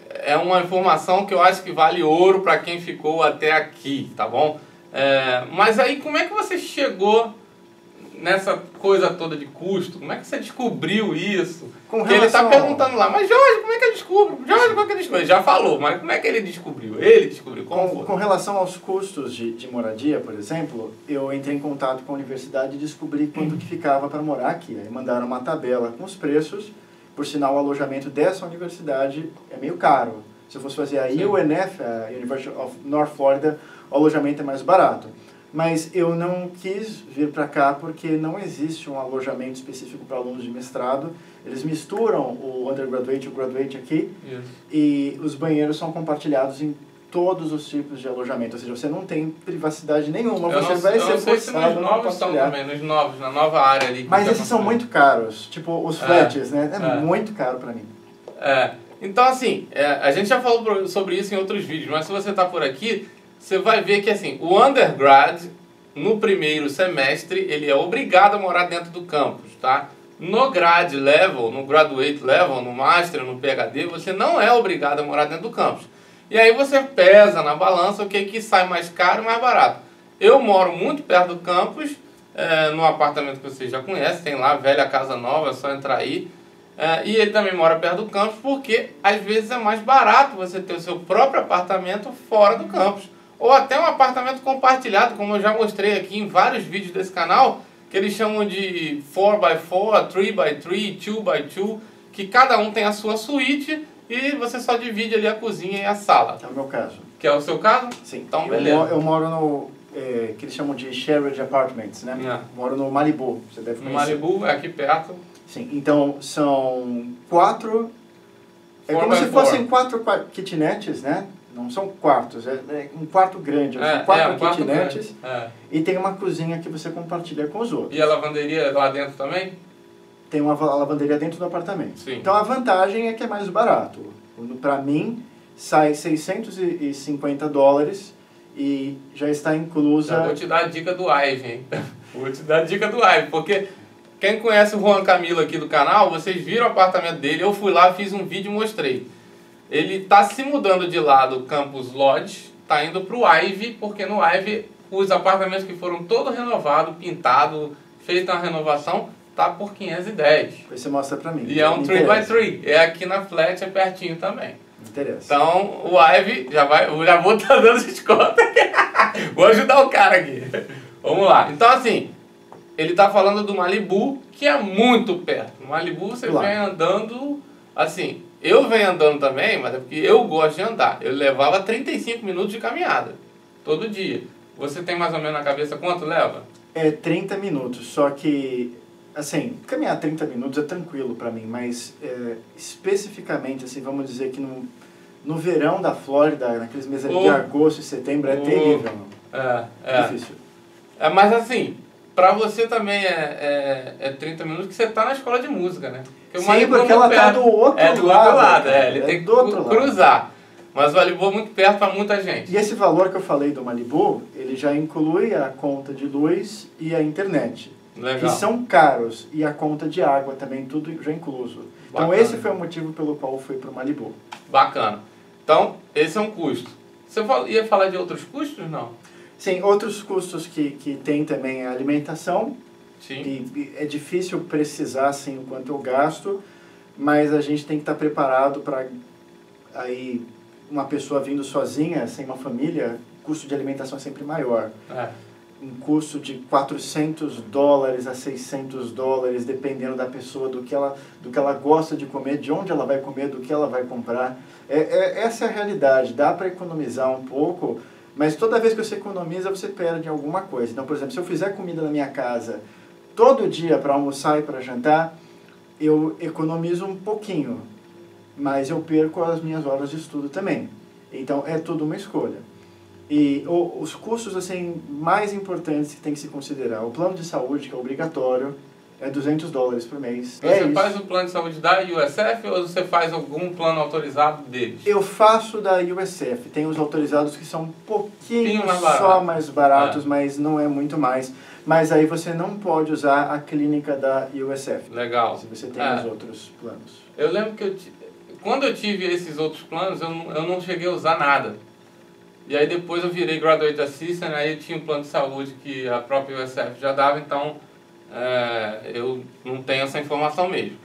é uma informação que eu acho que vale ouro para quem ficou até aqui, tá bom? Mas aí, como é que você chegou nessa coisa toda de custo? Como é que você descobriu isso? Porque ele está perguntando lá, mas Jorge, como é que eu descubro? Jorge, como é que eu descubro? Ele já falou, mas como é que ele descobriu? Ele descobriu, com relação aos custos de moradia, por exemplo, eu entrei em contato com a universidade e descobri quanto que ficava para morar aqui. Aí mandaram uma tabela com os preços, por sinal o alojamento dessa universidade é meio caro. Se eu fosse fazer a UNF, a University of North Florida, o alojamento é mais barato. mas eu não quis vir para cá porque não existe um alojamento específico para alunos de mestrado. Eles misturam o undergraduate e o graduate aqui, e os banheiros são compartilhados em todos os tipos de alojamento, ou seja, você não tem privacidade nenhuma, você vai ser forçado a compartilhar. Nos novos, na nova área ali. Mas esses são muito caros, tipo os flats, né? É muito caro para mim. Então assim, a gente já falou sobre isso em outros vídeos, mas se você está por aqui, você vai ver que assim, o undergrad, no primeiro semestre, ele é obrigado a morar dentro do campus, tá? No grad level, no graduate level, no master, no PhD, você não é obrigado a morar dentro do campus. E aí você pesa na balança o que sai mais caro e mais barato. Eu moro muito perto do campus, num apartamento que vocês já conhecem, tem lá, velha casa nova, é só entrar aí. E ele também mora perto do campus porque às vezes é mais barato você ter o seu próprio apartamento fora do campus. Ou até um apartamento compartilhado, como eu já mostrei aqui em vários vídeos desse canal, que eles chamam de 4x4, 3x3, 2x2, que cada um tem a sua suíte e você só divide ali a cozinha e a sala. É o meu caso. Que é o seu caso? Sim. Então, beleza. Eu moro no, que eles chamam de shared apartments, né? Moro no Malibu, você deve conhecer. No Malibu, é aqui perto. Sim, então são 4... É como se fossem 4 kitnetes, né? Não são quartos, é um quarto grande, são 4 kitnetes e tem uma cozinha que você compartilha com os outros. E a lavanderia lá dentro também? Tem uma lavanderia dentro do apartamento. Sim. Então a vantagem é que é mais barato. Para mim, sai $650 e já está inclusa... Já vou te dar a dica do Ive, hein? Vou te dar a dica do Ive, porque quem conhece o Juan Camilo aqui do canal, vocês viram o apartamento dele, eu fui lá, fiz um vídeo e mostrei. Ele está se mudando de lá do Campus Lodge, está indo para o Ive, porque no Ive os apartamentos que foram todos renovados, pintados, feita uma renovação, tá por 510. Depois você mostra para mim. E é um 3x3, é aqui na Flat, é pertinho também. Me interessa. Então o Ive, já vou estar dando desconto aqui. Vou ajudar o cara aqui. Vamos lá. Então assim, ele está falando do Malibu, que é muito perto. No Malibu você vem andando, assim... Eu venho andando também, mas é porque eu gosto de andar. Eu levava 35 minutos de caminhada, todo dia. Você tem mais ou menos na cabeça quanto leva? É 30 minutos, só que, assim, caminhar 30 minutos é tranquilo para mim, mas especificamente, assim, vamos dizer que no verão da Flórida, naqueles meses de agosto e setembro, é terrível. É difícil. Mas assim, para você também é 30 minutos que você está na escola de música, né? Sim, porque ela está do outro lado. Ele tem que cruzar. Mas o Malibu é muito perto para muita gente. E esse valor que eu falei do Malibu, ele já inclui a conta de luz e a internet. Legal. Que são caros. E a conta de água também, tudo já incluso. Então esse foi o motivo pelo qual eu fui para o Malibu. Bacana. Então, esse é um custo. Você ia falar de outros custos, não? Sim, outros custos que tem também é a alimentação. Sim. E é difícil precisar assim, o quanto eu gasto, mas a gente tem que estar preparado para aí uma pessoa vindo sozinha, sem uma família, o custo de alimentação é sempre maior. Um custo de $400 a $600, dependendo da pessoa, do que ela gosta de comer, de onde ela vai comer, do que ela vai comprar. Essa é a realidade, dá para economizar um pouco, mas toda vez que você economiza, você perde alguma coisa. Então, por exemplo, se eu fizer comida na minha casa todo dia para almoçar e para jantar, eu economizo um pouquinho, mas eu perco as minhas horas de estudo também. Então, é tudo uma escolha. E os custos assim, mais importantes que tem que se considerar, o plano de saúde, que é obrigatório, é $200 por mês. Você faz o plano de saúde da USF ou você faz algum plano autorizado deles? Eu faço da USF. Tem os autorizados que são um pouquinho mais baratos, mas não é muito mais. Mas aí você não pode usar a clínica da USF. Legal. Se você tem os outros planos. Eu lembro que quando eu tive esses outros planos, eu não cheguei a usar nada. E aí depois eu virei Graduate Assistant, aí eu tinha um plano de saúde que a própria USF já dava, então eu não tenho essa informação mesmo.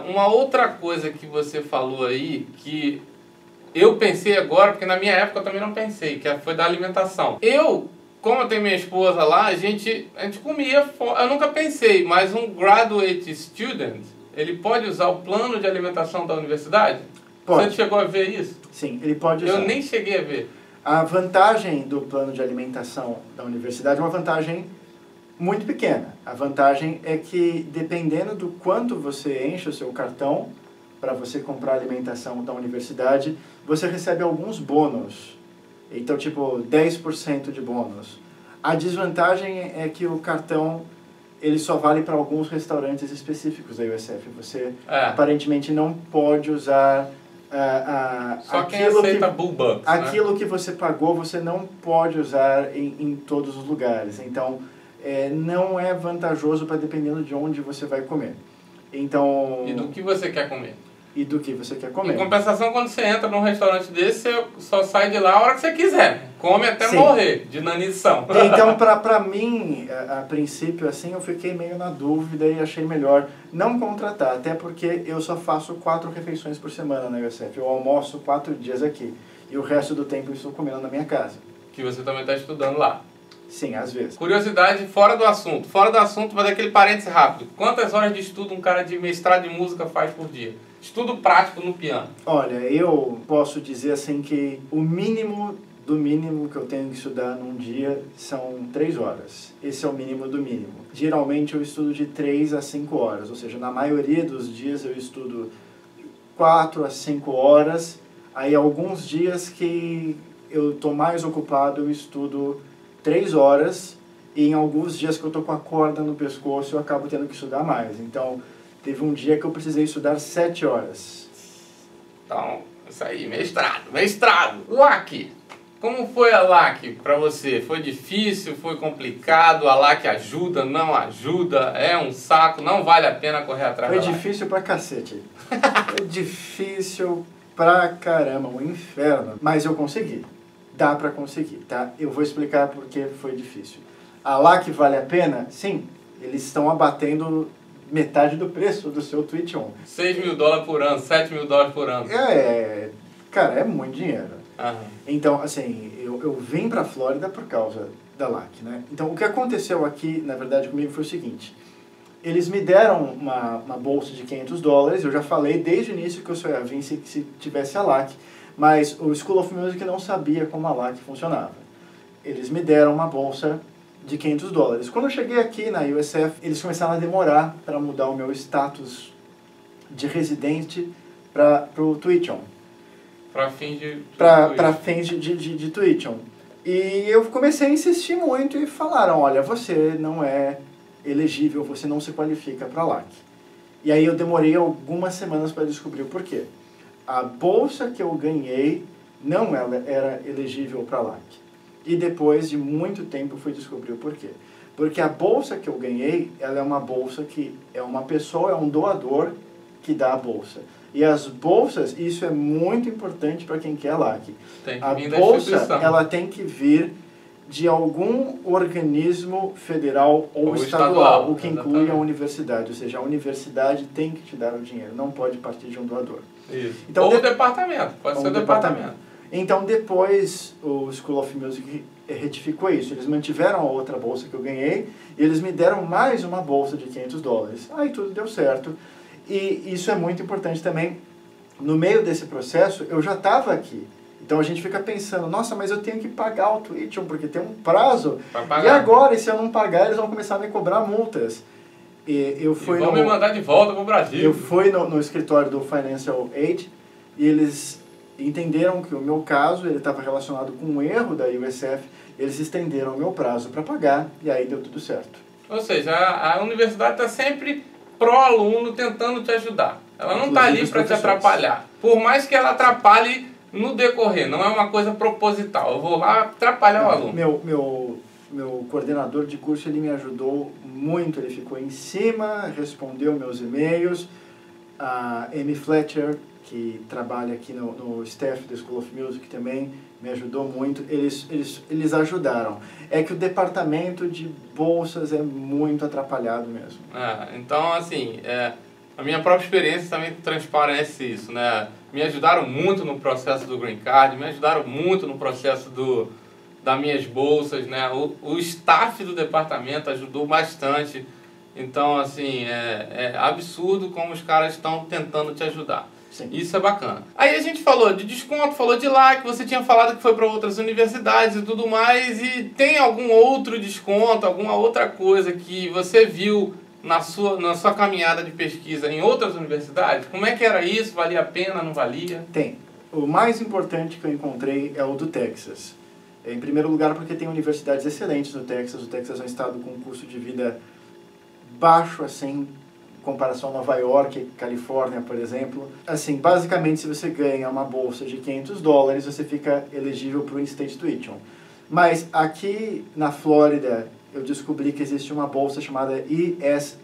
Uma outra coisa que você falou aí, que eu pensei agora, porque na minha época eu também não pensei, que foi da alimentação. Como eu tenho minha esposa lá, a gente comia fora. Eu nunca pensei, mas um Graduate Student, ele pode usar o plano de alimentação da universidade? Pode. Você chegou a ver isso? Sim, ele pode usar. Eu nem cheguei a ver. A vantagem do plano de alimentação da universidade é uma vantagem muito pequena. A vantagem é que, dependendo do quanto você enche o seu cartão para você comprar alimentação da universidade, você recebe alguns bônus. Então, tipo, 10% de bônus. A desvantagem é que o cartão ele só vale para alguns restaurantes específicos da USF. Você aparentemente não pode usar só quem aceita Bull Bucks, aquilo que você pagou, você não pode usar em todos os lugares. Então, não é vantajoso para dependendo de onde você vai comer. Então, e do que você quer comer. E do que você quer comer. Em compensação, quando você entra num restaurante desse, você só sai de lá a hora que você quiser. Come até morrer, de inanição. Então, pra mim, a princípio, assim, eu fiquei meio na dúvida e achei melhor não contratar. Até porque eu só faço 4 refeições por semana na USF. Eu almoço 4 dias aqui. E o resto do tempo eu estou comendo na minha casa. Que você também está estudando lá. Sim, às vezes. Curiosidade fora do assunto. Fora do assunto, mas daquele parênteses rápido. Quantas horas de estudo um cara de mestrado em música faz por dia? Estudo prático no piano. Olha, eu posso dizer assim que o mínimo do mínimo que eu tenho que estudar num dia são 3 horas. Esse é o mínimo do mínimo. Geralmente eu estudo de 3 a 5 horas, ou seja, na maioria dos dias eu estudo 4 a 5 horas. Aí alguns dias que eu estou mais ocupado eu estudo 3 horas e em alguns dias que eu estou com a corda no pescoço eu acabo tendo que estudar mais. Então, teve um dia que eu precisei estudar 7 horas. Então, isso aí, mestrado. LAC, como foi a LAC para você? Foi difícil, foi complicado? A LAC ajuda, não ajuda? É um saco, não vale a pena correr atrás da LAC? Foi difícil pra cacete. Foi difícil pra caramba, um inferno. Mas eu consegui. Dá pra conseguir, tá? Eu vou explicar por que foi difícil. A LAC vale a pena? Sim. Eles estão abatendo metade do preço do seu Twitch On. $6 mil por ano, $7 mil por ano. Cara, é muito dinheiro. Uhum. Então, assim, eu vim pra Flórida por causa da LAC, né? Então, o que aconteceu aqui, na verdade, comigo foi o seguinte. Eles me deram uma bolsa de $500. Eu já falei desde o início que eu só ia vir se tivesse a LAC. Mas o School of Music não sabia como a LAC funcionava. Eles me deram uma bolsa de $500. Quando eu cheguei aqui na USF, eles começaram a demorar para mudar o meu status de residente para o Twitch On. Para fins de Twitch On. E eu comecei a insistir muito e falaram, olha, você não é elegível, você não se qualifica para a LAC. E aí eu demorei algumas semanas para descobrir o porquê. A bolsa que eu ganhei não era elegível para a LAC. E depois de muito tempo eu fui descobrir o porquê. Porque a bolsa que eu ganhei, ela é uma bolsa que é uma pessoa, é um doador que dá a bolsa. E as bolsas, isso é muito importante para quem quer a LAC. A bolsa, ela tem que vir de algum organismo federal ou estadual, o que inclui a universidade. Ou seja, a universidade tem que te dar o dinheiro, não pode partir de um doador. Isso. Então, ou o departamento, pode ser o departamento. Então, depois, o School of Music retificou isso. Eles mantiveram a outra bolsa que eu ganhei e eles me deram mais uma bolsa de $500. Aí tudo deu certo. E isso é muito importante também. No meio desse processo, eu já estava aqui. Então, a gente fica pensando, nossa, mas eu tenho que pagar o Twitch, porque tem um prazo. E agora, se eu não pagar, eles vão começar a me cobrar multas. E vão me mandar de volta para o Brasil. Eu fui no escritório do Financial Aid e eles entenderam que o meu caso estava relacionado com um erro da USF. Eles estenderam o meu prazo para pagar e aí deu tudo certo. Ou seja, a universidade está sempre pró-aluno tentando te ajudar. Ela não está ali para te atrapalhar. Por mais que ela atrapalhe no decorrer, não é uma coisa proposital. Eu vou lá atrapalhar o aluno. Meu coordenador de curso, ele me ajudou muito, ele ficou em cima, respondeu meus e-mails. A Amy Fletcher, que trabalha aqui no staff da School of Music também, me ajudou muito. Eles ajudaram. É que o departamento de bolsas é muito atrapalhado mesmo. Então, assim, a minha própria experiência também transparece isso, né? Me ajudaram muito no processo do Green Card, me ajudaram muito no processo das minhas bolsas, né? O staff do departamento ajudou bastante. Então, assim, é absurdo como os caras estão tentando te ajudar. Sim. Isso é bacana. Aí a gente falou de desconto, falou de lá, que você tinha falado que foi para outras universidades e tudo mais. E tem algum outro desconto, alguma outra coisa que você viu na sua caminhada de pesquisa em outras universidades? Como é que era isso? Valia a pena, não valia? Tem. O mais importante que eu encontrei é o do Texas. Em primeiro lugar, porque tem universidades excelentes no Texas. O Texas é um estado com um custo de vida baixo, assim, em comparação a Nova York, Califórnia, por exemplo. Assim, basicamente, se você ganha uma bolsa de $500, você fica elegível para o In-State Tuition. Mas aqui na Flórida, eu descobri que existe uma bolsa chamada ESA.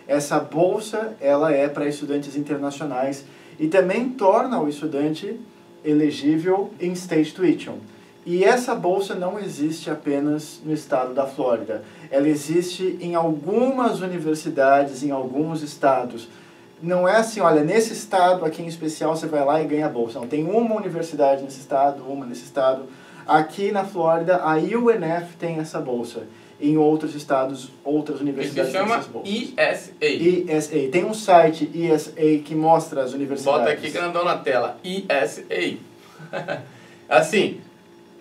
Essa bolsa, ela é para estudantes internacionais e também torna o estudante elegível em State Tuition. E essa bolsa não existe apenas no estado da Flórida. Ela existe em algumas universidades, em alguns estados. Não é assim, olha, nesse estado aqui em especial você vai lá e ganha a bolsa. Não, tem uma universidade nesse estado, uma nesse estado. Aqui na Flórida, a UNF tem essa bolsa. Em outros estados, outras universidades têm essas bolsas. ESA. Tem um site ESA que mostra as universidades. Bota aqui grandão na tela. ESA. Assim,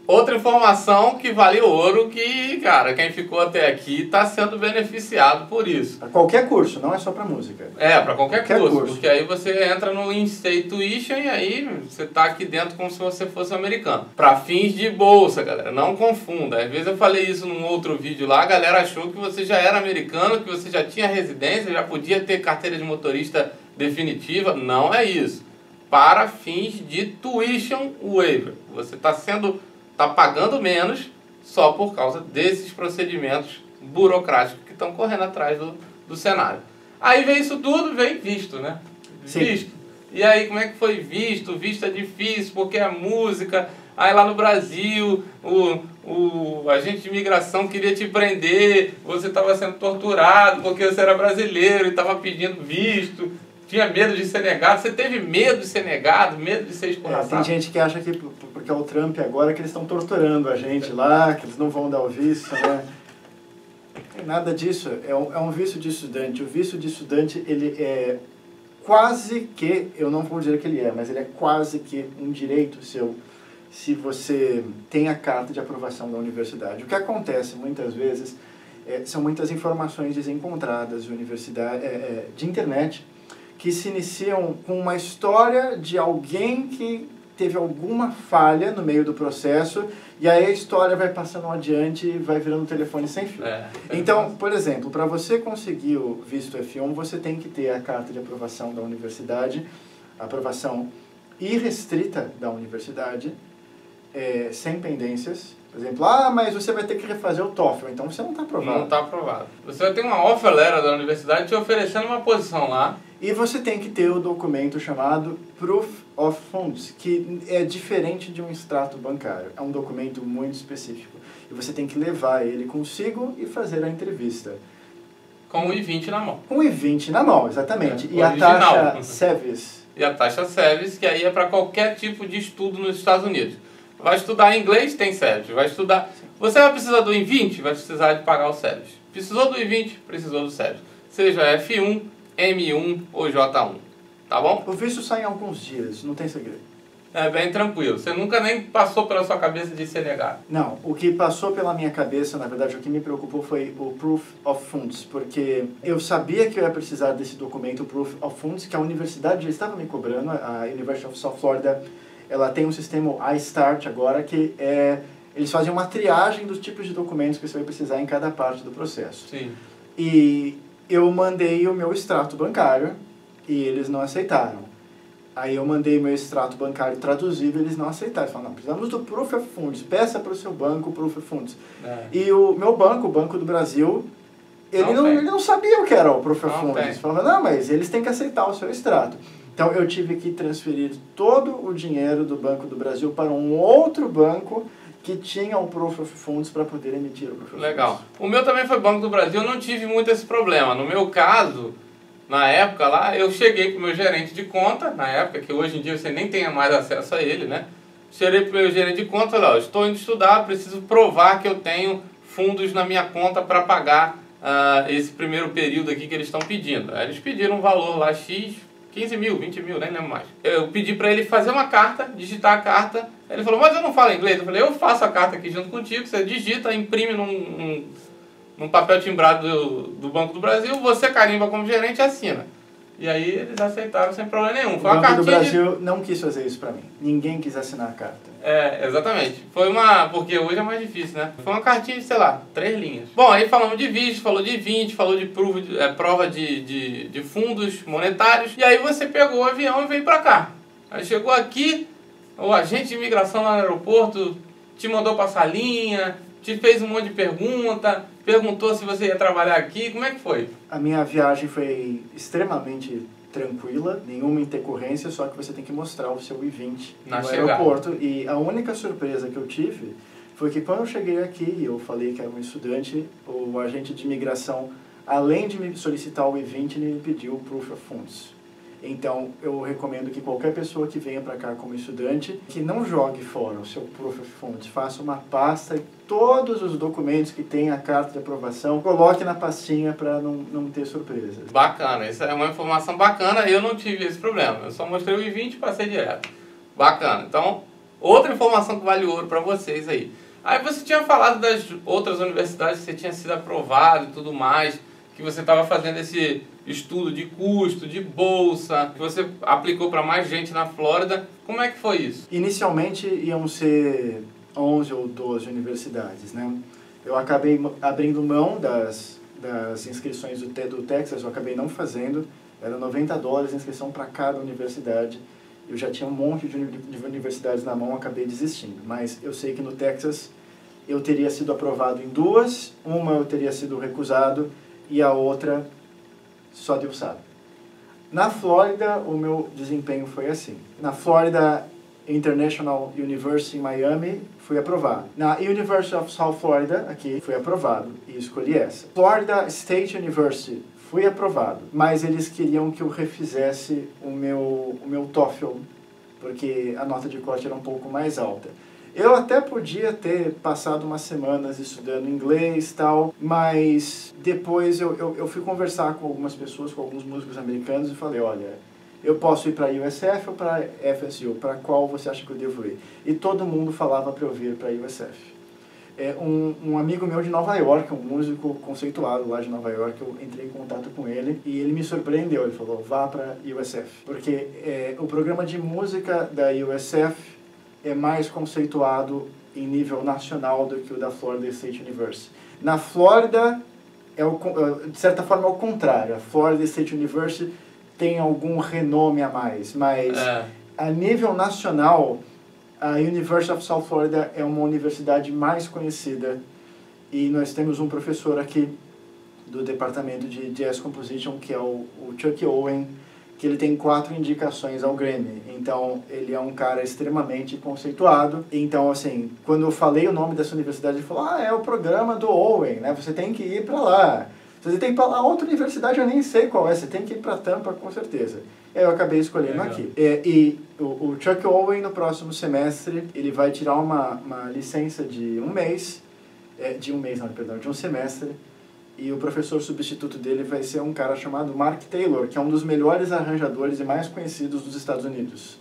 outra informação que vale ouro, que, cara, quem ficou até aqui está sendo beneficiado por isso. Para qualquer curso, não é só para música. É, para qualquer curso. Porque aí você entra no In-State Tuition e aí você está aqui dentro como se você fosse americano. Para fins de bolsa, galera, não confunda. Às vezes eu falei isso num outro vídeo lá, a galera achou que você já era americano, que você já tinha residência, já podia ter carteira de motorista definitiva. Não é isso. Para fins de tuition waiver. Você está pagando menos só por causa desses procedimentos burocráticos que estão correndo atrás do cenário. Aí vem isso tudo, vem visto, né? Sim. Visto. E aí como é que foi visto? Visto é difícil porque a música... Aí lá no Brasil, o agente de imigração queria te prender, você estava sendo torturado porque você era brasileiro e estava pedindo visto... Tinha medo de ser negado. Você teve medo de ser negado, medo de ser escorraçado? Tem gente que acha que porque é o Trump agora que eles estão torturando a gente lá, que eles não vão dar o visto, né? Não tem nada disso. É um visto de estudante. O visto de estudante, ele é quase que, eu não vou dizer que ele é, mas ele é quase que um direito seu se você tem a carta de aprovação da universidade. O que acontece muitas vezes são muitas informações desencontradas de internet, que se iniciam com uma história de alguém que teve alguma falha no meio do processo, e aí a história vai passando adiante e vai virando telefone sem fio. Então, por exemplo, para você conseguir o visto F1, você tem que ter a carta de aprovação da universidade, aprovação irrestrita da universidade, sem pendências. Por exemplo, mas você vai ter que refazer o TOEFL, então você não está aprovado. Não está aprovado. Você vai ter uma offer letter da universidade te oferecendo uma posição lá. E você tem que ter o documento chamado Proof of Funds, que é diferente de um extrato bancário. É um documento muito específico. E você tem que levar ele consigo e fazer a entrevista. Com o I-20 na mão. Com o I-20 na mão, exatamente. E original. A taxa SEVIS. E a taxa SEVIS, que aí é para qualquer tipo de estudo nos Estados Unidos. Vai estudar inglês, tem SEVIS. Vai estudar... Você vai precisar do I-20? Vai precisar de pagar o SEVIS. Precisou do I-20? Precisou do SEVIS. Seja F1, M1 ou J1. Tá bom? O visto sai em alguns dias, não tem segredo. É bem tranquilo. Você nunca nem passou pela sua cabeça de ser negado. Não, o que passou pela minha cabeça, na verdade, o que me preocupou foi o Proof of Funds, porque eu sabia que eu ia precisar desse documento, o Proof of Funds, que a universidade já estava me cobrando, a University of South Florida, ela tem um sistema iStart agora, que eles fazem uma triagem dos tipos de documentos que você vai precisar em cada parte do processo. Sim. E eu mandei o meu extrato bancário e eles não aceitaram. Aí eu mandei meu extrato bancário traduzido e eles não aceitaram. Eles falaram, não, precisamos do Proof of Funds, peça para o seu banco o Proof of Funds. E o meu banco, o Banco do Brasil, ele não sabia o que era o Proof of Funds. Eles falavam, não, mas eles têm que aceitar o seu extrato. Então eu tive que transferir todo o dinheiro do Banco do Brasil para um outro banco que tinha o Proof of Funds para poder emitir o Proof of Funds. Legal. O meu também foi Banco do Brasil, eu não tive muito esse problema. No meu caso, na época lá, eu cheguei para o meu gerente de conta, na época, que hoje em dia você nem tem mais acesso a ele, né? Cheguei para o meu gerente de conta, falei, estou indo estudar, preciso provar que eu tenho fundos na minha conta para pagar esse primeiro período aqui que eles estão pedindo. Aí eles pediram um valor lá X, 15 mil, 20 mil, nem lembro mais. Eu pedi pra ele fazer uma carta, digitar a carta. Ele falou, mas eu não falo inglês. Eu falei, eu faço a carta aqui junto contigo, você digita, imprime num papel timbrado do Banco do Brasil, você carimba como gerente e assina. E aí eles aceitaram sem problema nenhum. Foi o Banco do Brasil não quis fazer isso pra mim. Ninguém quis assinar a carta. Exatamente. Foi uma... Porque hoje é mais difícil, né? Foi uma cartinha de, sei lá, 3 linhas. Bom, aí falamos de visto, falou de 20, falou de prova de fundos monetários. E aí você pegou o avião e veio pra cá. Aí chegou aqui, o agente de imigração lá no aeroporto te mandou pra salinha, te fez um monte de pergunta, perguntou se você ia trabalhar aqui. Como é que foi? A minha viagem foi extremamente tranquila, nenhuma intercorrência, só que você tem que mostrar o seu I-20 no aeroporto. E a única surpresa que eu tive foi que quando eu cheguei aqui e eu falei que era um estudante, o agente de imigração, além de me solicitar o I-20, ele me pediu o Proof of Funds. Então, eu recomendo que qualquer pessoa que venha para cá como estudante, que não jogue fora o seu Proof of Funds, faça uma pasta e todos os documentos que tem a carta de aprovação, coloque na pastinha para não ter surpresas. Bacana, isso é uma informação bacana, eu não tive esse problema, eu só mostrei o I-20 e passei direto. Bacana, então, outra informação que vale ouro para vocês aí. Aí você tinha falado das outras universidades que você tinha sido aprovado e tudo mais, que você estava fazendo esse estudo de custo, de bolsa, que você aplicou para mais gente na Flórida. Como é que foi isso? Inicialmente iam ser 11 ou 12 universidades, né? Eu acabei abrindo mão das inscrições do Texas, eu acabei não fazendo. Era $90 a inscrição para cada universidade. Eu já tinha um monte de universidades na mão, acabei desistindo. Mas eu sei que no Texas eu teria sido aprovado em 2, uma eu teria sido recusado e a outra só Deus sabe. Na Flórida, o meu desempenho foi assim. Na Florida International University em Miami, fui aprovado. Na University of South Florida, aqui, fui aprovado e escolhi essa. Florida State University, fui aprovado, mas eles queriam que eu refizesse o meu TOEFL, porque a nota de corte era um pouco mais alta. Eu até podia ter passado umas semanas estudando inglês e tal, mas depois eu fui conversar com algumas pessoas, com alguns músicos americanos e falei, olha, eu posso ir para a USF ou para a FSU, para qual você acha que eu devo ir? E todo mundo falava para eu vir para a USF. Um amigo meu de Nova York, um músico conceituado lá de Nova York, eu entrei em contato com ele e ele me surpreendeu, ele falou, vá para a USF, porque o programa de música da USF é mais conceituado em nível nacional do que o da Florida State University. Na Flórida, de certa forma, é o contrário. A Florida State University tem algum renome a mais, mas a nível nacional, a University of South Florida é uma universidade mais conhecida e nós temos um professor aqui do departamento de Jazz Composition, que é o Chuck Owen, que ele tem 4 indicações ao Grammy. Então, ele é um cara extremamente conceituado. Então, assim, quando eu falei o nome dessa universidade, ele falou, é o programa do Owen, né? Você tem que ir para lá. Você tem que ir para lá. Outra universidade eu nem sei qual é. Você tem que ir para Tampa, com certeza. Eu acabei escolhendo aqui. E o Chuck Owen, no próximo semestre, ele vai tirar uma licença de um mês. De um semestre. E o professor substituto dele vai ser um cara chamado Mark Taylor, que é um dos melhores arranjadores e mais conhecidos dos Estados Unidos.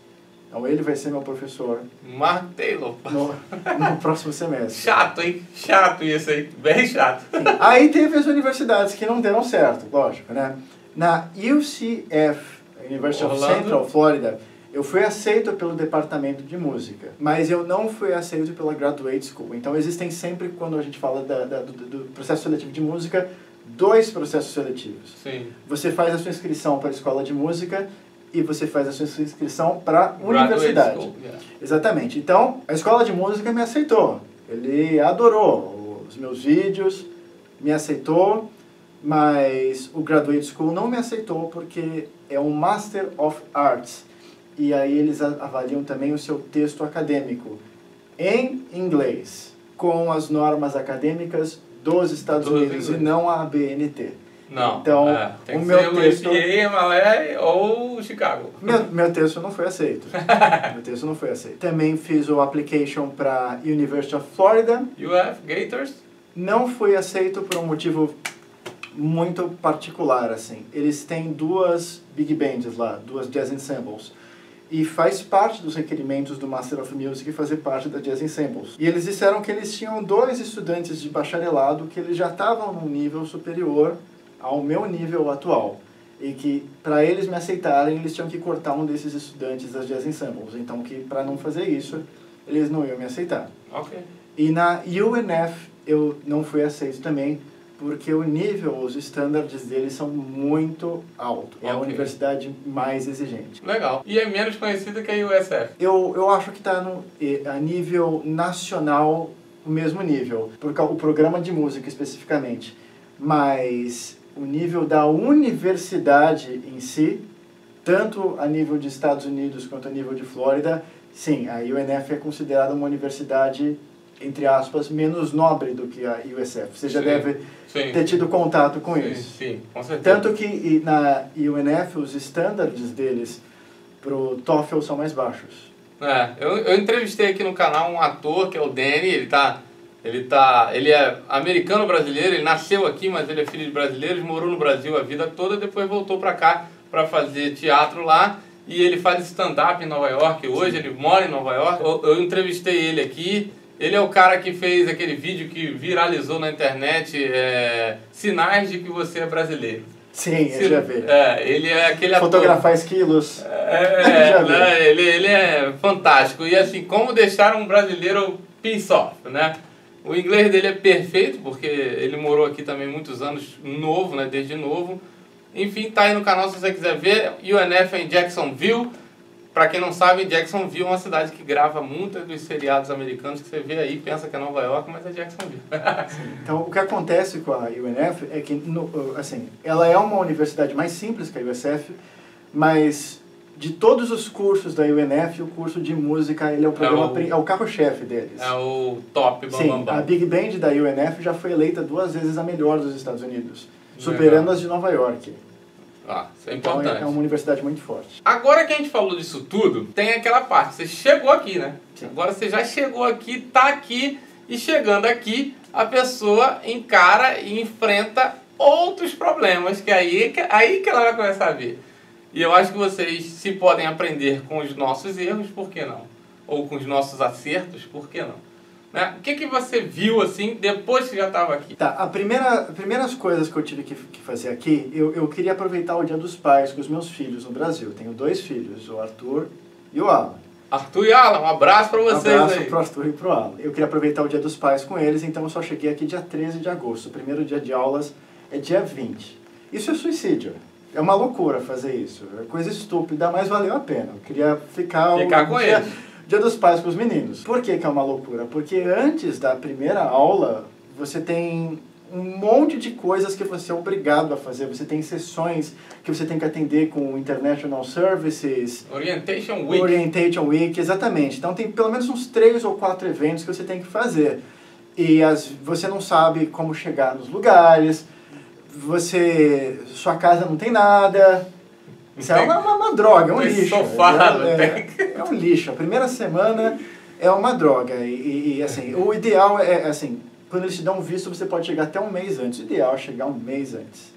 Então ele vai ser meu professor. Mark Taylor. No próximo semestre. Chato, hein? Chato isso aí. Bem chato. Sim. Aí teve as universidades que não deram certo, lógico, né? Na UCF, University of Central Florida, eu fui aceito pelo departamento de música, mas eu não fui aceito pela Graduate School. Então existem sempre, quando a gente fala do processo seletivo de música, 2 processos seletivos. Sim. Você faz a sua inscrição para a escola de música e você faz a sua inscrição para a universidade. School, yeah. Exatamente. Então, a escola de música me aceitou. Ele adorou os meus vídeos, me aceitou, mas o Graduate School não me aceitou porque é um Master of Arts. E aí eles avaliam também o seu texto acadêmico em inglês, com as normas acadêmicas dos Estados Unidos e não a ABNT. Não, então, tem que ser o texto... Malé ou Chicago. Meu texto não foi aceito. Meu texto não foi aceito. Também fiz o application para University of Florida. UF Gators? Não foi aceito por um motivo muito particular, assim. Eles têm 2 big bands lá, 2 jazz ensembles. E faz parte dos requerimentos do Master of Music fazer parte da Jazz Ensembles. E eles disseram que eles tinham 2 estudantes de bacharelado que eles já estavam num nível superior ao meu nível atual. E que, para eles me aceitarem, eles tinham que cortar um desses estudantes das Jazz Ensembles. Então, que para não fazer isso, eles não iam me aceitar. Ok. E na UNF, eu não fui aceito também, porque o nível, os estándares deles são muito altos. É a universidade mais exigente. Legal. E é menos conhecida que a USF? Eu acho que está a nível nacional, o mesmo nível, porque o programa de música especificamente. Mas o nível da universidade em si, tanto a nível de Estados Unidos quanto a nível de Flórida, sim, a UNF é considerada uma universidade, entre aspas, menos nobre do que a USF. Você já deve ter tido contato com isso. Sim, com certeza. Tanto que na UNF os estándares deles pro TOEFL são mais baixos. Eu entrevistei aqui no canal um ator que é o Danny, ele é americano-brasileiro, ele nasceu aqui, mas ele é filho de brasileiros, morou no Brasil a vida toda, depois voltou para cá para fazer teatro lá, e ele faz stand-up em Nova York hoje, ele mora em Nova York. Eu entrevistei ele aqui, ele é o cara que fez aquele vídeo que viralizou na internet, sinais de que você é brasileiro. Sim, eu já vi. Ele é aquele ator. Fotografar esquilos. Ele é fantástico. E assim, como deixar um brasileiro piece off, né? O inglês dele é perfeito, porque ele morou aqui também muitos anos, novo, né? Desde novo. Enfim, tá aí no canal se você quiser ver. UNF é em Jacksonville. Pra quem não sabe, Jacksonville é uma cidade que grava muitos dos seriados americanos que você vê aí, pensa que é Nova York, mas é Jacksonville. Então, o que acontece com a UNF é que, assim, ela é uma universidade mais simples que a USF, mas de todos os cursos da UNF, o curso de música, ele é o programa, é o carro-chefe deles. É o top, Sim, a Big Band da UNF já foi eleita 2 vezes a melhor dos Estados Unidos, superando as de Nova York. Isso é então importante. É uma universidade muito forte. Agora que a gente falou disso tudo, tem aquela parte, você chegou aqui, né? Sim. Agora você já chegou aqui, tá aqui, e chegando aqui, a pessoa encara e enfrenta outros problemas, que aí que ela vai começar a ver. E eu acho que vocês se podem aprender com os nossos erros, por que não? Ou com os nossos acertos, por que não? Né? O que você viu assim depois que já estava aqui? Tá, as primeiras coisas que eu tive que fazer aqui, eu queria aproveitar o Dia dos Pais com os meus filhos no Brasil. Tenho 2 filhos, o Arthur e o Alan. Arthur e Alan, um abraço para vocês. Um abraço pro Arthur e pro Alan. Eu queria aproveitar o Dia dos Pais com eles, então eu só cheguei aqui dia 13 de agosto. O primeiro dia de aulas é dia 20. Isso é suicídio. É uma loucura fazer isso. É coisa estúpida, mas valeu a pena. Eu queria ficar com eles. Dia dos Pais com os meninos. Por que é uma loucura? Porque antes da primeira aula, você tem um monte de coisas que você é obrigado a fazer. Você tem sessões que você tem que atender com International Services. Orientation Week, exatamente. Então tem pelo menos uns 3 ou 4 eventos que você tem que fazer. E você não sabe como chegar nos lugares. Sua casa não tem nada. Isso é uma droga, é um lixo. É um lixo. A primeira semana é uma droga. E assim, o ideal é, assim, quando eles te dão um visto, você pode chegar até um mês antes. O ideal é chegar um mês antes.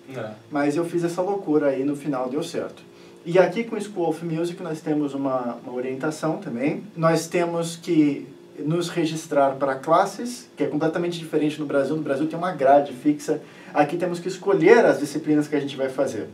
Mas eu fiz essa loucura aí, no final deu certo. E aqui com o School of Music nós temos uma orientação também. Nós temos que nos registrar para classes, que é completamente diferente no Brasil. No Brasil tem uma grade fixa. Aqui temos que escolher as disciplinas que a gente vai fazer.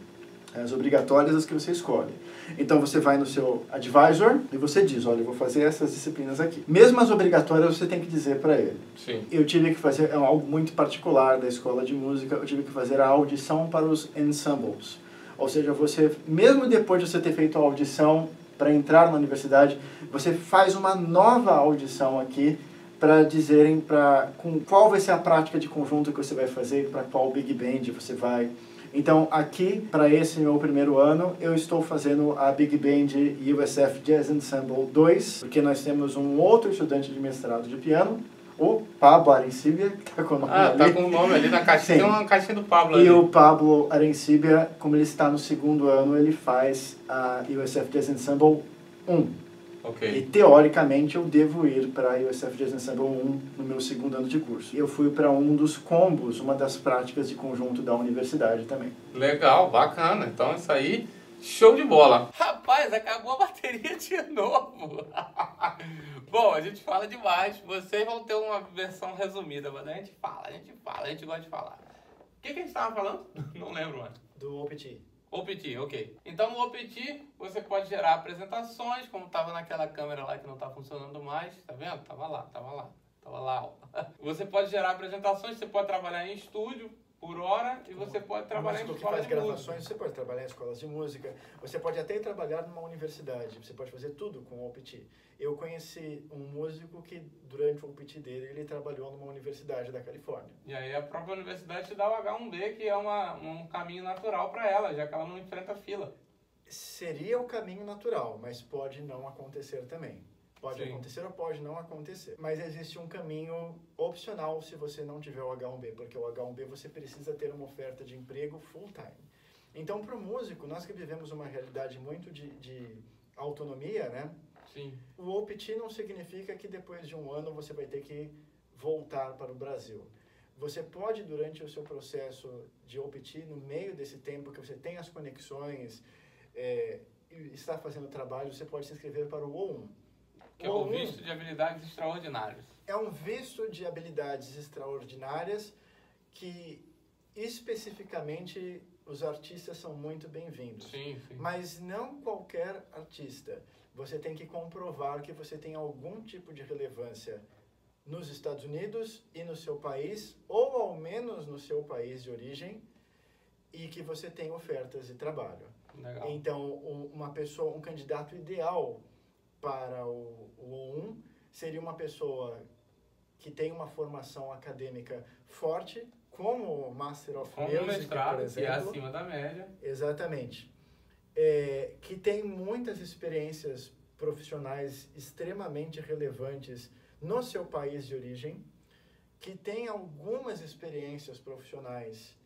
As obrigatórias, as que você escolhe. Então você vai no seu advisor e você diz, olha, eu vou fazer essas disciplinas aqui. Mesmo as obrigatórias você tem que dizer para ele. Sim. Eu tive que fazer algo muito particular da escola de música, eu tive que fazer a audição para os ensembles. Ou seja, você, mesmo depois de você ter feito a audição para entrar na universidade, você faz uma nova audição aqui para dizerem com qual vai ser a prática de conjunto que você vai fazer, para qual Big Band você vai. Então, aqui, para esse meu primeiro ano, eu estou fazendo a Big Band USF Jazz Ensemble 2, porque nós temos um outro estudante de mestrado de piano, o Pablo Arencibia, que está com o nome ali. Está com o nome ali na caixinha, tem uma caixinha do Pablo ali. E o Pablo Arencibia, como ele está no 2º ano, ele faz a USF Jazz Ensemble 1. Ok. E, teoricamente, eu devo ir para a USF Jazz Ensemble 1 no meu segundo ano de curso. Eu fui para um dos combos, uma das práticas de conjunto da universidade também. Legal, bacana. Então isso aí, show de bola. Rapaz, acabou a bateria de novo. Bom, a gente fala demais. Vocês vão ter uma versão resumida, mas a gente gosta de falar. O que a gente estava falando? Não lembro mais. Do OPT. OPT, ok. Então no OPT você pode gerar apresentações, como estava naquela câmera lá que não está funcionando mais, tá vendo? Tava lá, ó. Você pode gerar apresentações, você pode trabalhar em estúdio por hora e você pode trabalhar em escola de música. Você pode trabalhar em escolas de música, você pode até trabalhar numa universidade, você pode fazer tudo com o OPT. Eu conheci um músico que durante o OPT dele, ele trabalhou numa universidade da Califórnia. E aí a própria universidade te dá o H1B, que é um caminho natural para ela, já que ela não enfrenta fila. Seria o caminho natural, mas pode não acontecer também. Pode Sim. acontecer ou pode não acontecer. Mas existe um caminho opcional se você não tiver o H1B, porque o H1B você precisa ter uma oferta de emprego full-time. Então, para o músico, nós que vivemos uma realidade muito de autonomia, né? Sim. O OPT não significa que depois de um ano você vai ter que voltar para o Brasil. Você pode, durante o seu processo de OPT, no meio desse tempo que você tem as conexões, e está fazendo trabalho, você pode se inscrever para o O1. Que é o visto de habilidades extraordinárias. É um visto de habilidades extraordinárias que, especificamente, os artistas são muito bem-vindos. Sim. Mas não qualquer artista. Você tem que comprovar que você tem algum tipo de relevância nos Estados Unidos e no seu país, ou ao menos no seu país de origem, e que você tem ofertas de trabalho. Legal. Então, um candidato ideal para o O1 seria uma pessoa que tem uma formação acadêmica forte, como o Master of Music, mestrado, por exemplo. Que é acima da média. Exatamente. Que tem muitas experiências profissionais extremamente relevantes no seu país de origem, que tem algumas experiências profissionais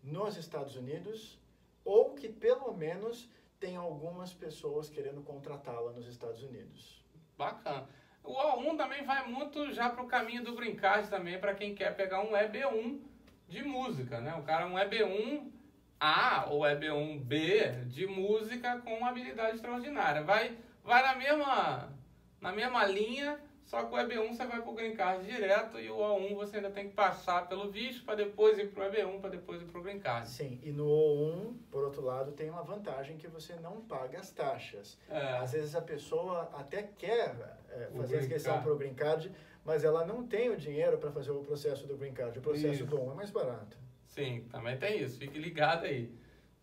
nos Estados Unidos, ou que pelo menos tem algumas pessoas querendo contratá-la nos Estados Unidos. Bacana. O O1 também vai muito já para o caminho do green card também, para quem quer pegar um EB1 de música, né? O cara um EB1A ou EB1B de música com uma habilidade extraordinária. Vai na mesma linha, só que o EB1 você vai para o green card direto e o O1 você ainda tem que passar pelo visto para depois ir para o EB1, para depois ir para o green card. Sim, e no O1, por outro lado, tem uma vantagem que você não paga as taxas. Às vezes a pessoa até quer fazer a inscrição para o green card, mas ela não tem o dinheiro para fazer o processo do green card. O processo do O1 é mais barato. Sim, também tem isso. Fique ligado aí.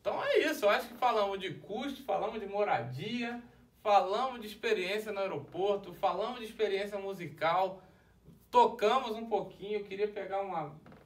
Então é isso. Eu acho que falamos de custo, falamos de moradia, falamos de experiência no aeroporto, falamos de experiência musical, tocamos um pouquinho. Eu queria pegar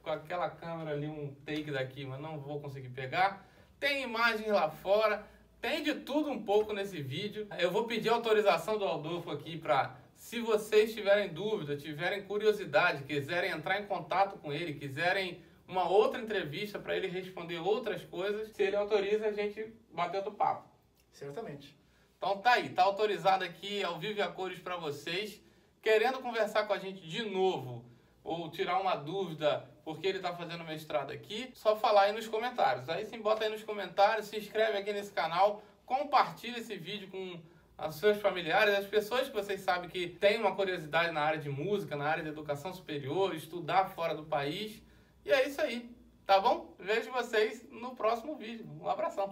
com aquela câmera ali um take daqui, mas não vou conseguir pegar. Tem imagens lá fora, tem de tudo um pouco nesse vídeo. Eu vou pedir autorização do Adolfo aqui para, se vocês tiverem dúvida, tiverem curiosidade, quiserem entrar em contato com ele, quiserem uma outra entrevista para ele responder outras coisas, se ele autoriza, a gente bater outro papo. Certamente. Então tá aí, tá autorizado aqui ao vivo e a cores para vocês. Querendo conversar com a gente de novo ou tirar uma dúvida porque ele tá fazendo mestrado aqui, só falar aí nos comentários. Aí sim, bota aí nos comentários, se inscreve aqui nesse canal, compartilha esse vídeo com os seus familiares, as pessoas que vocês sabem que têm uma curiosidade na área de música, na área de educação superior, estudar fora do país. E é isso aí, tá bom? Vejo vocês no próximo vídeo. Um abração.